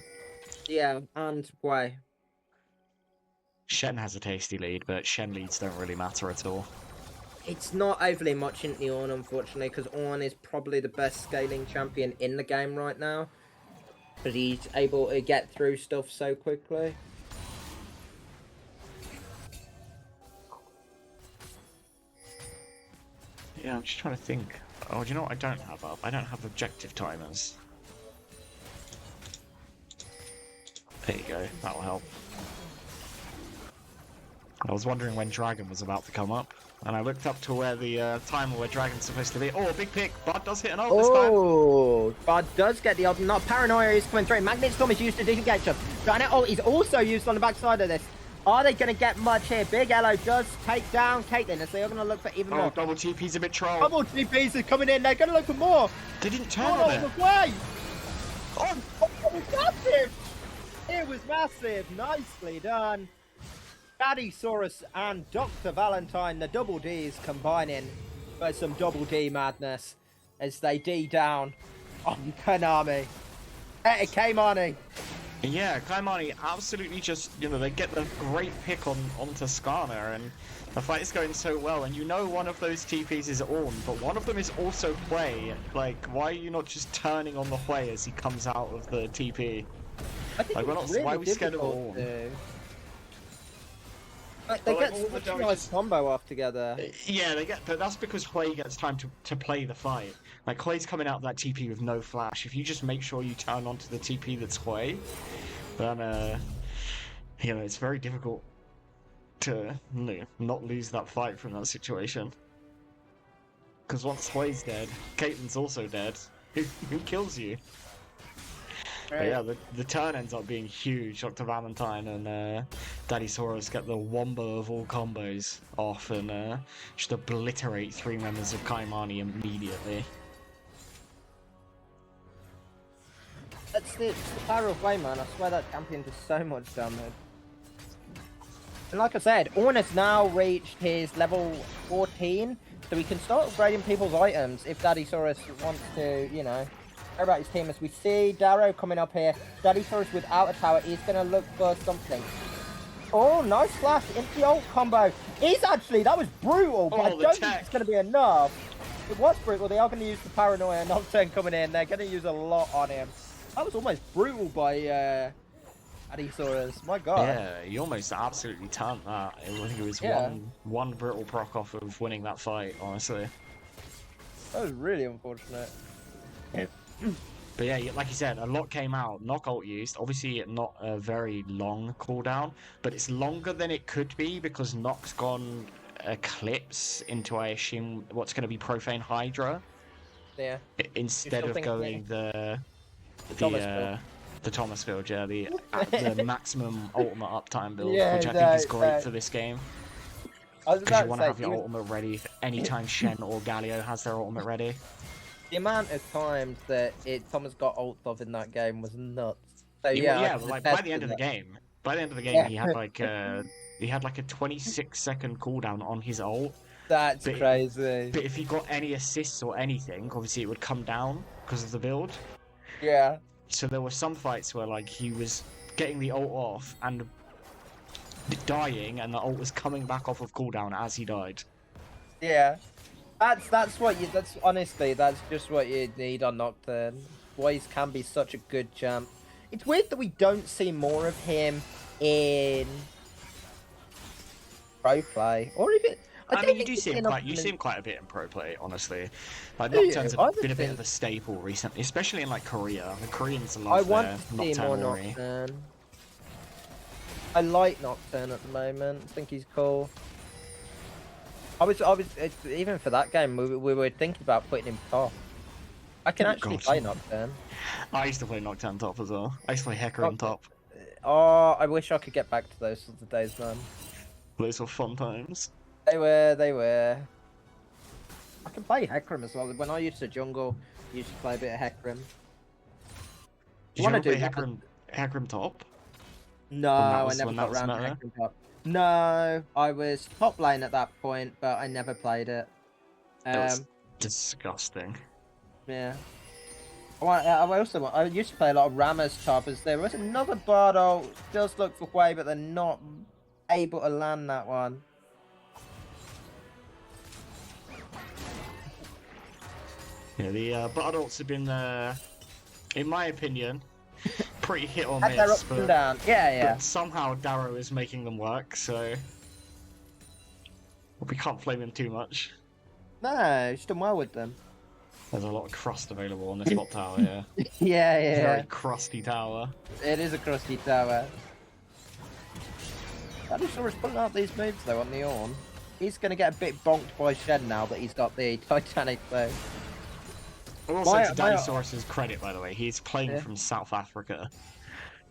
Yeah, and why? Shen has a tasty lead, but Shen leads don't really matter at all. It's not overly much in the Ornn, unfortunately, because Ornn is probably the best scaling champion in the game right now. But he's able to get through stuff so quickly. Yeah, I'm just trying to think. Oh, do you know what I don't have up? I don't have objective timers. There you go, that'll help. I was wondering when Dragon was about to come up, and I looked up to where the timer where Dragon's supposed to be. Oh, big pick! Bud does hit an ult this time! Oh, Bud does get the ult. Not Paranoia is coming through. Magnet Storm is used to disengage him. Dragon ult is also used on the backside of this. Are they going to get much here? Big Elo does take down Caitlyn, as they are going to look for even more. Double TP's a bit troll. Double TPs are coming in. They're going to look for more. They didn't turn on it. Way. Oh, It was massive. It was massive. Nicely done. Daddysaurus and Dr. Valentine, the double Ds combining for some double D madness as they D down on Caimani. Hey, Caimani. yeah, Caimani absolutely just, they get the great pick onto Skarner, and the fight is going so well, and one of those TPs is Ornn, but one of them is also Hui. Like, why are you not just turning on the Hui as he comes out of the TP? I think Like, why are we scared of difficult Ornn? They But, get all the such a damages- nice combo off together. Yeah, but that's because Hui gets time to play the fight. Like, Hui's coming out of that TP with no flash. If you just make sure you turn onto the TP that's Hui, then, it's very difficult to not lose that fight from that situation. Because once Hui's dead, Caitlyn's also dead. Who kills you? But yeah, the turn ends up being huge. Dr. Valentine and Daddysaurus get the wombo of all combos off and just obliterate 3 members of Caimani immediately. It's the power of Way, man. I swear that champion does so much damage. And like I said, Ornn has now reached his level 14, so he can start upgrading people's items if Daddysaurus wants to, care about his team. As we see Darrow coming up here, Daddysaurus without a tower is going to look for something. Oh, nice flash into the ult combo. That was brutal, but I don't think it's going to be enough. It was brutal. They are going to use the Paranoia Nocturne coming in. They're going to use a lot on him. That was almost brutal by Daddysaurus. My god. Yeah, he almost absolutely turned that. I think it was one brutal proc off of winning that fight, honestly. That was really unfortunate. But yeah, like you said, a lot came out. Knock ult used. Obviously, not a very long cooldown, but it's longer than it could be because Knock's gone Eclipse into, I assume, what's going to be Profane Hydra. Yeah. Instead of going the Thomasfield, yeah, the maximum ultimate uptime build, which I think is great for this game. Because you want to have your ultimate ready anytime Shen or Galio has their ultimate ready. The amount of times that Thomas got ults off in that game was nuts. So yeah, I Yeah, can but like attest to that. by the end of the game, Yeah, he had like a 26-second cooldown on his ult. that's But crazy. but if he got any assists or anything, obviously it would come down because of the build. Yeah, So there were some fights where like he was getting the ult off and dying, and the ult was coming back off of cooldown as he died. yeah. That's what you. That's honestly, that's just what you need on Nocturne. Boys can be such a good champ. It's weird that we don't see more of him in pro play, or even. I I don't mean, you think do we see see him enough quite. of You him see in. him quite a bit in pro play, honestly. Like Do you? Nocturne's I haven't been a bit seen. of a staple recently, especially in like Korea. The Koreans I love want their to see more Nocturne Ori. Nocturne. I like Nocturne at the moment. I think he's cool. Even for that game, we were thinking about putting him top. I can Oh actually God, play Nocturne. I used to play Nocturne top as well. I used to play Hecarim Nocturne. top. Oh, I wish I could get back to those sorts of days, man. Those were fun times. They were. I can play Hecarim as well. When I used to jungle, I used to play a bit of Hecarim. Did you Want ever to play do that? Hecarim top No, I never when that got was around to meta? Hecarim top. No, I was top lane at that point, but I never played it. It was Um, disgusting. yeah. I used to play a lot of Rammus top, as there was another Bardo does look for way, but they're not able to land that one. Yeah, the Bardolts have been, in my opinion, pretty hit or And they're miss, up and down. Yeah. but somehow Darrow is making them work, so we can't blame him too much. No, he's done well with them. There's a lot of crust available on this bot tower here. Yeah. Very crusty tower. It is a crusty tower. Dinosaurus pulling out these moves though on the Ornn. He's going to get a bit bonked by Shen now that he's got the Titanic though. Also, to Dinosaurus' credit, by the way, he's playing from South Africa.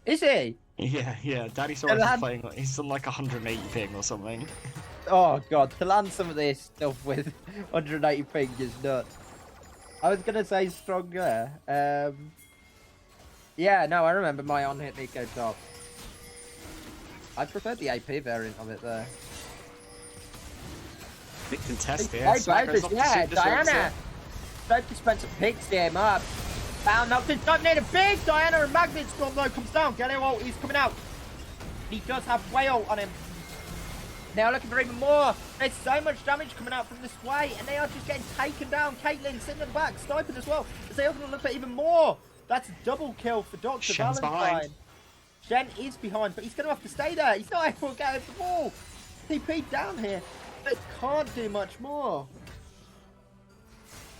Is he? Yeah. Dinosaurus is playing. He's on like 180 ping or something. Oh god, to land some of this stuff with 180 ping is nuts. I was gonna say stronger. Yeah, no, I remember my on-hit Nico top. I preferred the AP variant of it though. Big contest here. Hey, Smackers Bozers, off yeah, the Diana. Sophie Spencer picks him up. Found Nocturne, don't need a big Diana and Magnet Storm though comes down. Get him out, he's coming out. He does have Whale on him. Now looking for even more. There's so much damage coming out from this way, and they are just getting taken down. Caitlyn sitting in the back, sniping as well. As they are going to look for even more. That's a double kill for Dr. Shen's Valentine. behind. Shen is behind, but he's going to have to stay there. He's not able to get over the wall. TP down here, but can't do much more.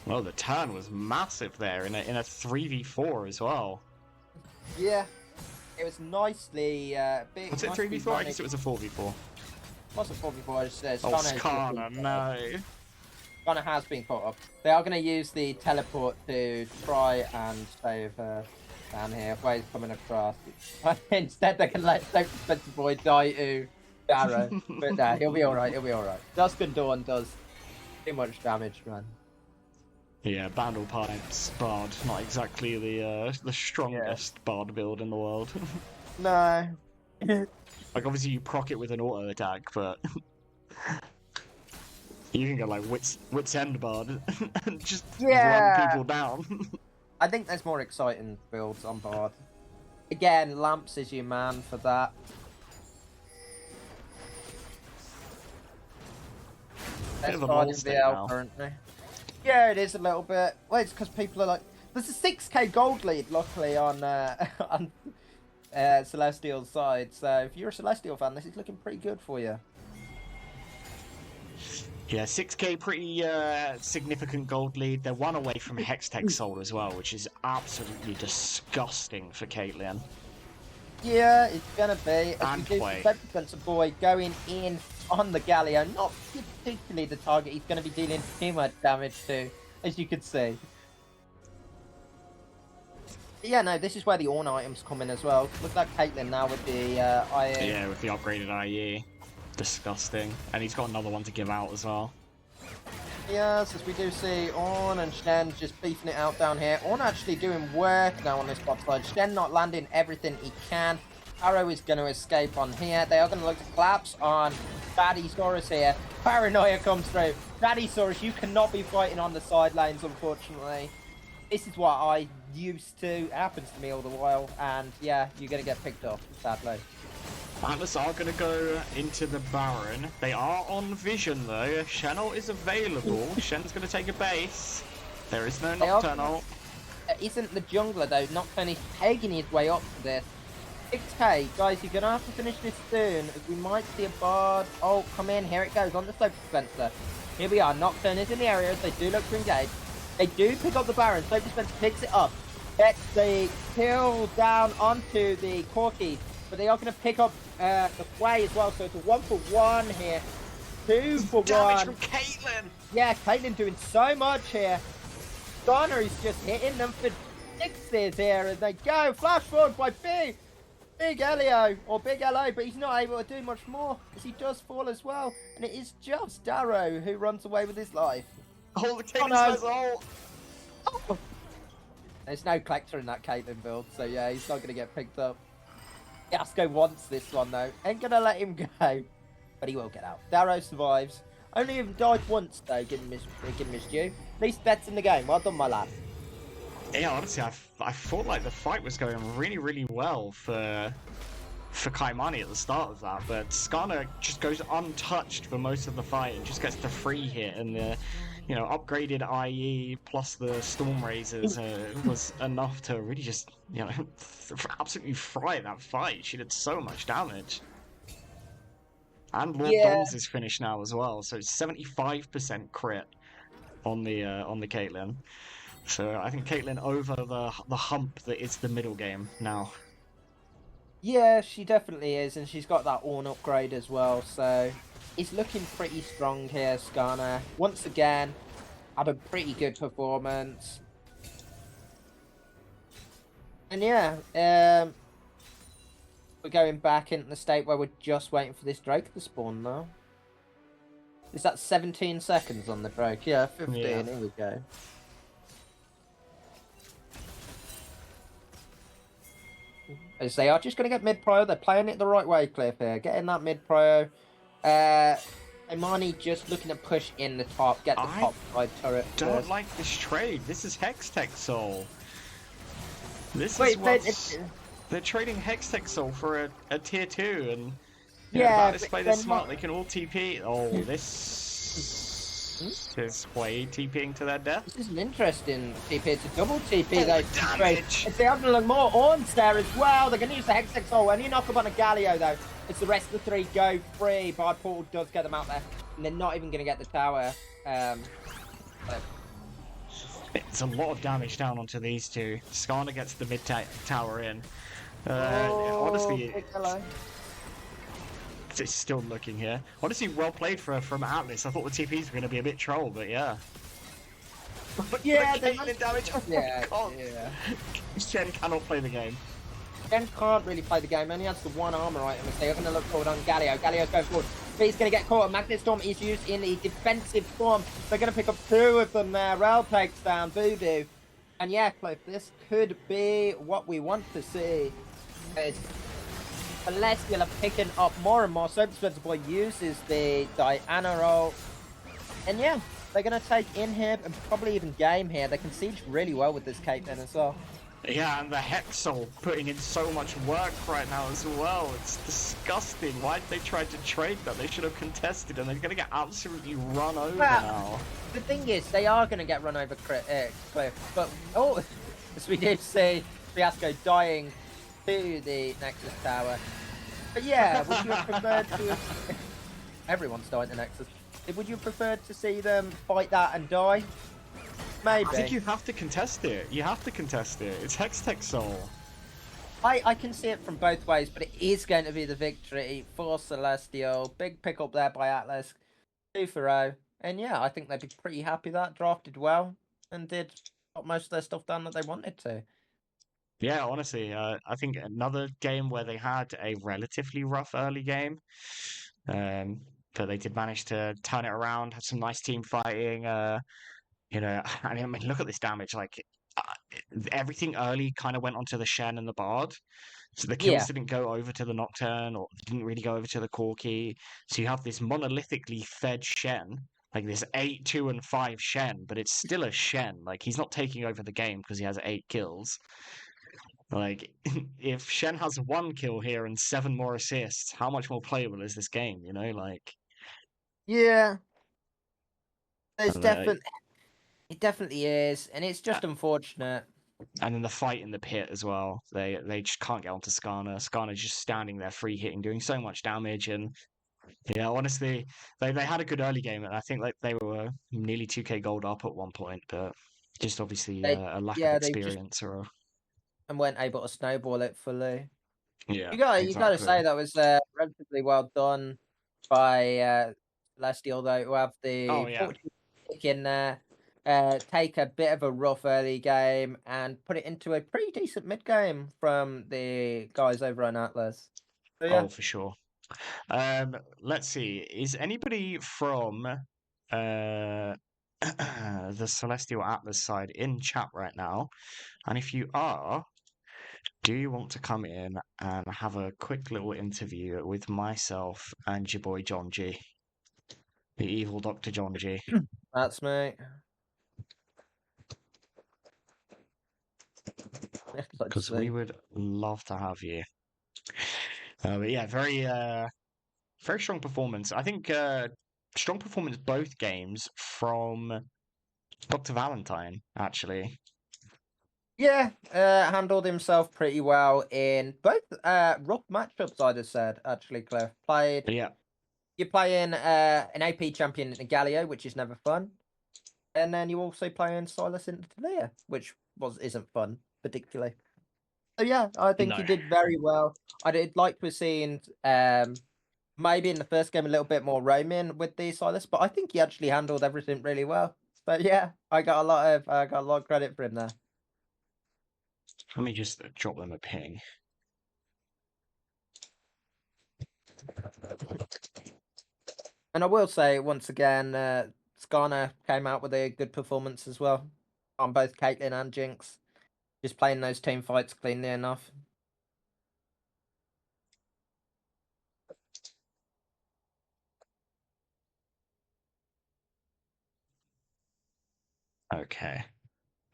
Well, the turn was massive there in a 3v4 as well. Yeah, it was nicely big. Was it 3v4? I guess it was a 4v4. What's a 4v4? I just said Oh, Skarner, no. Skarner has been caught up. They are going to use the teleport to try and save her down here. Waves coming across. Instead, they can let Sophie Spencer Boy die to Darrow. But nah, he'll be alright, Dusk and Dawn does too much damage, man. Yeah, Bandle Pipes, Bard, not exactly the strongest Bard build in the world. No. Like, obviously you proc it with an auto attack, but you can go like wits end Bard and just run people down. I think there's more exciting builds on Bard. Again, Lamps is your man for that. Bit of a Bard mole in state VL now. currently. Yeah, it is a little bit. Well, it's because people are like, there's a 6k gold lead, luckily, on on Celestial's side. So if you're a Celestial fan, this is looking pretty good for you. Yeah, 6k, pretty significant gold lead. They're one away from Hextech Soul as well, which is absolutely disgusting for Caitlyn. Yeah, it's gonna be. And play. Spencer Boy going in on the Galio, not particularly the target he's going to be dealing too much damage to, as you can see. Yeah, no, this is where the Ornn items come in as well. Look at Caitlyn now with the IE. Yeah, with the upgraded IE. Disgusting. And he's got another one to give out as well. Yes, as we do see Ornn and Shen just beefing it out down here. Ornn actually doing work now on this bot side. Shen not landing everything he can. Arrow is going to escape on here. They are going to look to collapse on Daddysaurus here. Paranoia comes through. Daddysaurus, you cannot be fighting on the side lanes, unfortunately. This is what I used to. It happens to me all the while. And yeah, you're going to get picked off, sadly. Atlas are going to go into the Baron. They are on vision though. Shen'll is available. Shen's going to take a base. There is no Nocturnal. Isn't the jungler though? Nocturne is taking his way up to this. 6k, guys, you're going to have to finish this soon, as we might see a bard. Oh, come in, here it goes, on the slope dispenser. Here we are, Nocturne is in the area, as they do look to engage. They do pick up the Baron, slope dispenser picks it up. Gets the kill down onto the Corki, but they are going to pick up the Quay as well, so it's a 1-for-1 here. 2-for-1. Damage from Caitlyn! Yeah, Caitlyn doing so much here. Donna is just hitting them for sixes here as they go. Flash forward by Big Elio, or Big LO, but he's not able to do much more as he does fall as well. And it is just Darrow who runs away with his life. Oh, the Caitlyn's ult! Oh. There's no collector in that Caitlyn build, so yeah, he's not going to get picked up. Yasuko wants this one though. Ain't going to let him go, but he will get out. Darrow survives. Only even died once though, give him his due. Least bets in the game. Well done, my lad. Yeah, honestly, I thought like the fight was going really, really well for Caimani at the start of that, but Skarner just goes untouched for most of the fight and just gets the free hit, and the upgraded IE plus the Storm Razors was enough to really just absolutely fry that fight. She did so much damage. And Lord Dom's is finished now as well, so it's 75% crit on the Caitlyn. So I think Caitlyn over the hump that is the middle game now. Yeah, she definitely is, and she's got that Ornn upgrade as well, so it's looking pretty strong here, Skarner. Once again, had a pretty good performance. And yeah, we're going back into the state where we're just waiting for this Drake to spawn now. Is that 17 seconds on the Drake? Yeah, 15, Here we go. As they are just going to get mid-prio. They're playing it the right way, Cliff, here. Getting that mid-prio. Caimani just looking to push in the top. Get the top side turret don't first. like this trade. This is Hextech Soul. This Wait, is what... They're trading Hextech Soul for a tier 2, and... Yeah, let's play this smart. They can all TP. Oh, this... is way TPing to their death. This is an interesting TP. It's a double TP. Damage! It's the other look more Ornn's there as well. They're going to use the Hextech Soul. When you knock up on a Galio, though, it's the rest of the three go free. Bard Portal does get them out there, and they're not even going to get the tower. It's a lot of damage down onto these two. Skarner gets the mid tower in. Honestly, it's still looking here. Honestly, well played from Atlas. I thought the TPs were going to be a bit troll, but yeah. Yeah, the Caitlyn damage. Oh yeah, my god. Yeah. Shen cannot play the game. Shen can't really play the game. Only has the one armor item. So they're going to look forward on Galio. Galio's going forward. But he's going to get caught. Magnet Storm is used in the defensive form. They're going to pick up two of them there. Rel takes down Voodoo. And yeah, Cliff, this could be what we want to see. Celestial are picking up more and more. Soap Dispenser Boy uses the Diana roll. And yeah, they're going to take inhib and probably even game here. They can siege really well with this Caitlyn as well. Yeah, and the Hexal putting in so much work right now as well. It's disgusting. Why did they try to trade that? They should have contested, and they're going to get absolutely run over now. The thing is, they are going to get run over, Cliff. But, as we did see, Fiasco dying to the Nexus Tower. But yeah, would you have preferred to... Everyone's dying to Nexus. Would you prefer to see them fight that and die? Maybe. I think you have to contest it. You have to contest it. It's Hextech Soul. I can see it from both ways, but it is going to be the victory for Celestial. Big pick up there by Atlas. 2-0. And yeah, I think they'd be pretty happy that. Drafted well and got most of their stuff done that they wanted to. Yeah, honestly, I think another game where they had a relatively rough early game. but they did manage to turn it around, had some nice team fighting. I mean, look at this damage. Like everything early kind of went onto the Shen and the Bard. So the kills Yeah. didn't go over to the Nocturne or didn't really go over to the Corki. So you have this monolithically fed Shen, like this 8, 2, and 5 Shen, but it's still a Shen. Like he's not taking over the game because he has 8 kills. Like if Shen has 1 kill here and 7 more assists, how much more playable is this game? Like Yeah. There's and, definitely it definitely is, and it's just unfortunate. and then the fight in the pit as well. They just can't get onto Skarner. Skarner's just standing there free hitting, doing so much damage. And yeah, honestly, they had a good early game, and I think like they were nearly 2k gold up at one point, but just obviously They a lack of yeah, they just experience or and weren't able to snowball it fully. yeah, You gotta exactly. say that was relatively well done by Celestial though, who have Oh the yeah. fortune pick in there, take a bit of a rough early game and put it into a pretty decent mid game from the guys over on Atlas. So yeah. Oh, for sure. Let's see. Is anybody from the Celestial Atlas side in chat right now? And if you are, do you want to come in and have a quick little interview with myself and your boy John G, the evil Dr. John G? That's me. Let's Because we see. would love to have you. But yeah, very strong performance. I think strong performance both games from Dr. Valentine, actually. Yeah, handled himself pretty well in both rough matchups, I'd have said, actually, Cliff. Played Yeah, You're playing an AP champion in Galio, which is never fun. And then you also playing Silas into Talia, which isn't fun, particularly. So yeah, I think no. he did very well. I'd like to have seen maybe in the first game a little bit more roaming with the Silas, but I think he actually handled everything really well. So yeah, I got a lot of credit for him there. Let me just drop them a ping. And I will say once again, Skarner came out with a good performance as well on both Caitlyn and Jinx. Just playing those team fights cleanly enough. Okay.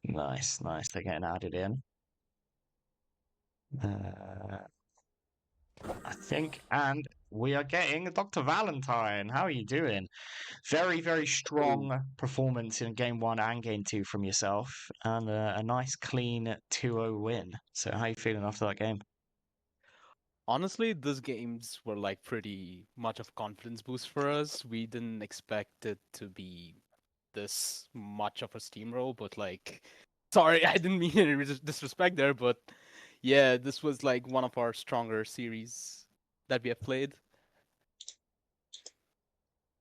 Nice, nice. They're getting added in. Uh, I think, and we are getting Dr. Valentine. How are you doing? Very, very Ooh. strong performance in game one and game two from yourself, and a nice clean 2-0 win. So, how are you feeling after that game? Honestly, those games were like pretty much of confidence boost for us. We didn't expect it to be this much of a steamroll, but like, sorry, I didn't mean any disrespect there, but yeah, this was like one of our stronger series that we have played.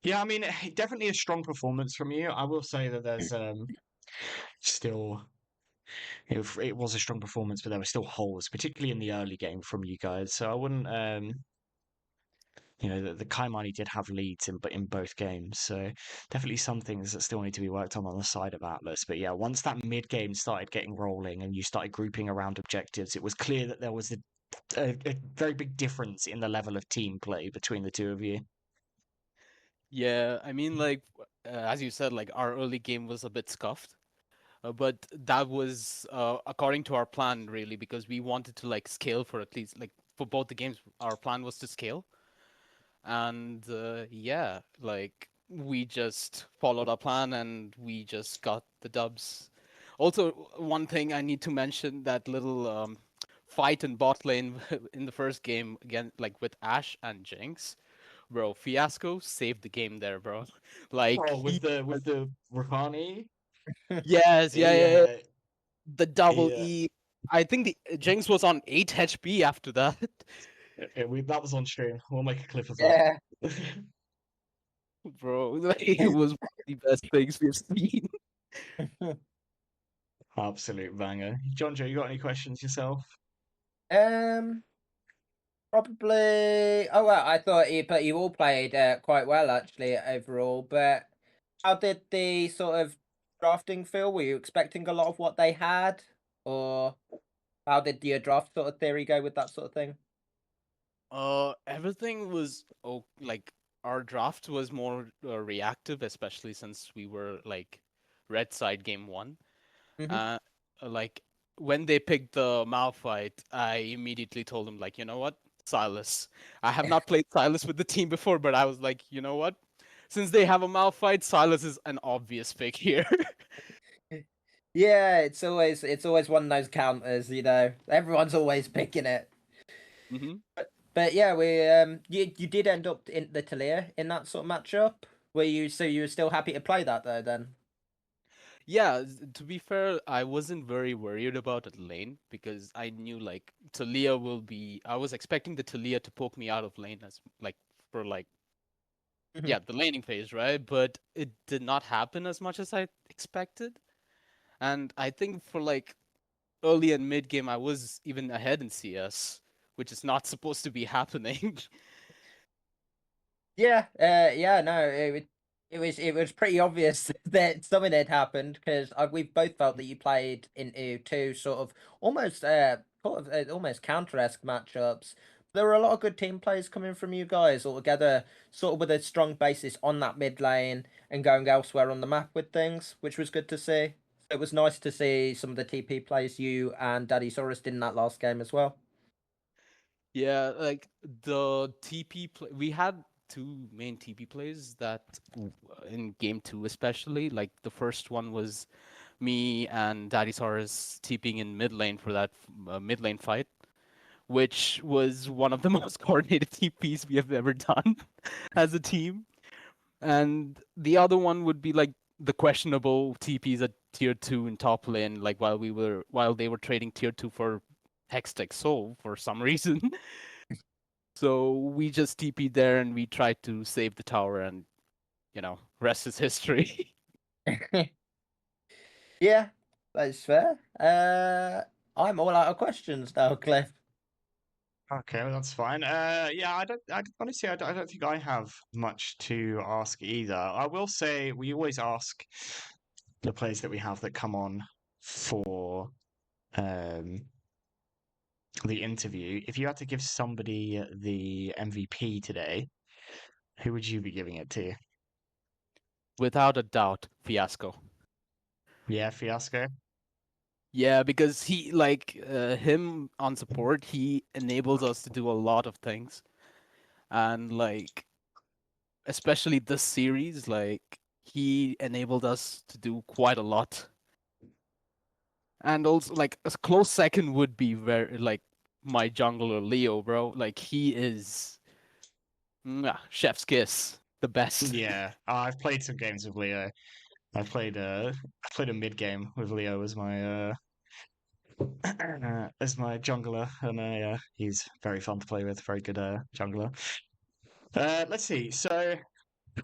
Yeah, I mean, definitely a strong performance from you. I will say that there's still it was a strong performance, but there were still holes, particularly in the early game from you guys. So I wouldn't the Caimani did have leads in both games, so definitely some things that still need to be worked on the side of Atlas. But yeah, once that mid game started getting rolling and you started grouping around objectives, it was clear that there was a very big difference in the level of team play between the two of you. Yeah, I mean, like, as you said, like our early game was a bit scuffed. But that was according to our plan, really, because we wanted to like scale for at least like for both the games. Our plan was to scale, and yeah, like we just followed our plan and we just got the dubs. Also, one thing I need to mention, that little fight in bot lane in the first game again, like with Ashe and Jinx, bro. Fiasco saved the game there, bro. Like Oh, with the Rakani, yes, yeah, yeah, yeah. yeah, The double yeah, E. I think the Jinx was on 8 HP after that. that was on stream. We'll make a clip of that. Yeah. Bro, like, it was one of the best things we've seen. Absolute banger. John Joe, you got any questions yourself? Um, Probably. Oh well, I thought you all played quite well actually overall. But how did the sort of drafting feel? Were you expecting a lot of what they had, or how did your draft sort of theory go with that sort of thing? Everything was like our draft was more reactive, especially since we were like red side game one. Hmm. Uh, like when they picked the Malphite, I immediately told them like, you know what, Silas. I have not played Silas with the team before, but I was like, you know what, since they have a Malphite, Silas is an obvious pick here. Yeah, it's always one of those counters. Everyone's always picking it. hmm But yeah, you did end up in the Talia in that sort of matchup. You were still happy to play that though then? Yeah, to be fair, I wasn't very worried about it lane because I knew like Talia will be. I was expecting the Talia to poke me out of lane as like for like Mhm. yeah the laning phase, right? But it did not happen as much as I expected, and I think for like early and mid game, I was even ahead in CS, which is not supposed to be happening. Yeah, yeah, no, it was pretty obvious that something had happened because we've both felt that you played into two sort of almost counter-esque matchups. There were a lot of good team plays coming from you guys all together, sort of with a strong basis on that mid lane and going elsewhere on the map with things, which was good to see. It was nice to see some of the TP plays you and Daddy Saurus did in that last game as well. Yeah, like the TP play, we had two main TP plays that in game two especially. Like the first one was me and Daddy Saurus TPing in mid lane for that mid lane fight, which was one of the most coordinated TPs we have ever done as a team. And the other one would be like the questionable TPs at tier two in top lane, like while they were trading tier two for Hextech Soul for some reason. So we just TP'd there and we tried to save the tower and, rest is history. Yeah, that's fair. I'm all out of questions now, Cliff. Okay, well, that's fine. Yeah, honestly, I don't think I have much to ask either. I will say we always ask the players that we have that come on for um the interview. If you had to give somebody the MVP today, who would you be giving it to? Without a doubt, Fiasco. Yeah, Fiasco. Yeah, because him on support, he enables us to do a lot of things. And like especially this series, like he enabled us to do quite a lot. And also like a close second would be very like my jungler Leo, bro. Like he is chef's kiss, the best. Yeah, I've played some games with Leo. I played a mid game with Leo as my as my jungler, and he's very fun to play with. Very good jungler. Let's see. So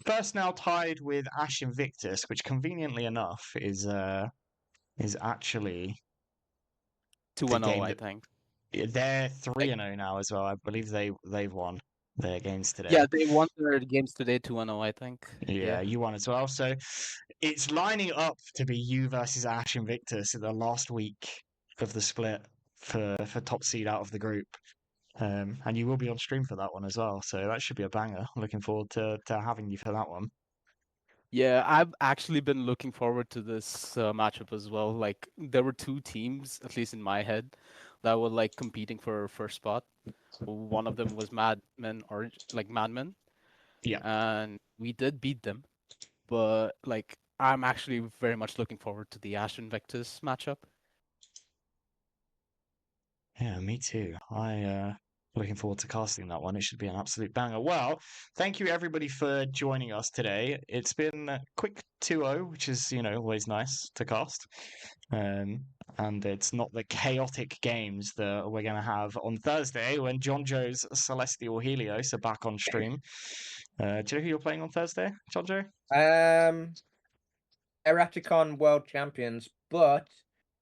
first now tied with Ash Invictus, which conveniently enough is actually the 2-0, game I that think. they're 3 Like and 0 now as well. I believe they've won their games yeah, today. they won their games today 2-0, I think. Yeah, Yeah. you won as well. So it's lining up to be you versus Ash Invictus in the last week of the split for top seed out of the group. And you will be on stream for that one as well. So that should be a banger. Looking forward to having you for that one. Yeah, I've actually been looking forward to this matchup as well. Like there were two teams, at least in my head, that were like competing for first spot. One of them was Madmen or like Madmen, Yeah. and we did beat them. But like I'm actually very much looking forward to the Ashen Vectus matchup. Yeah, me too. Looking forward to casting that one. It should be an absolute banger. Well, thank you everybody for joining us today. It's been a quick 2-0, which is, always nice to cast. Um, and it's not the chaotic games that we're going to have on Thursday when John Joe's Celestial Helios are back on stream. Do you know who you're playing on Thursday, John Joe? Um, Eraticon World Champions, but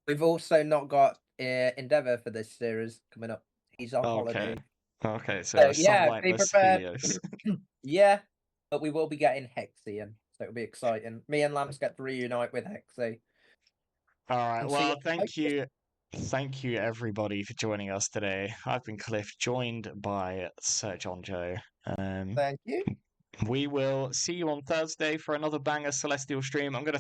we've also not got Endeavor for this series coming up. He's on Okay. holiday. Okay, so So a yeah, be sunlightless prepared. Helios. Yeah, but we will be getting Hexian, so it'll be exciting. Me and Lance get to reunite with Hexy. All right. And see Well, thank you. Thank you, everybody, for joining us today. I've been Cliff, joined by Sir John Joe. Thank you. We will see you on Thursday for another banger Celestial stream. I'm going to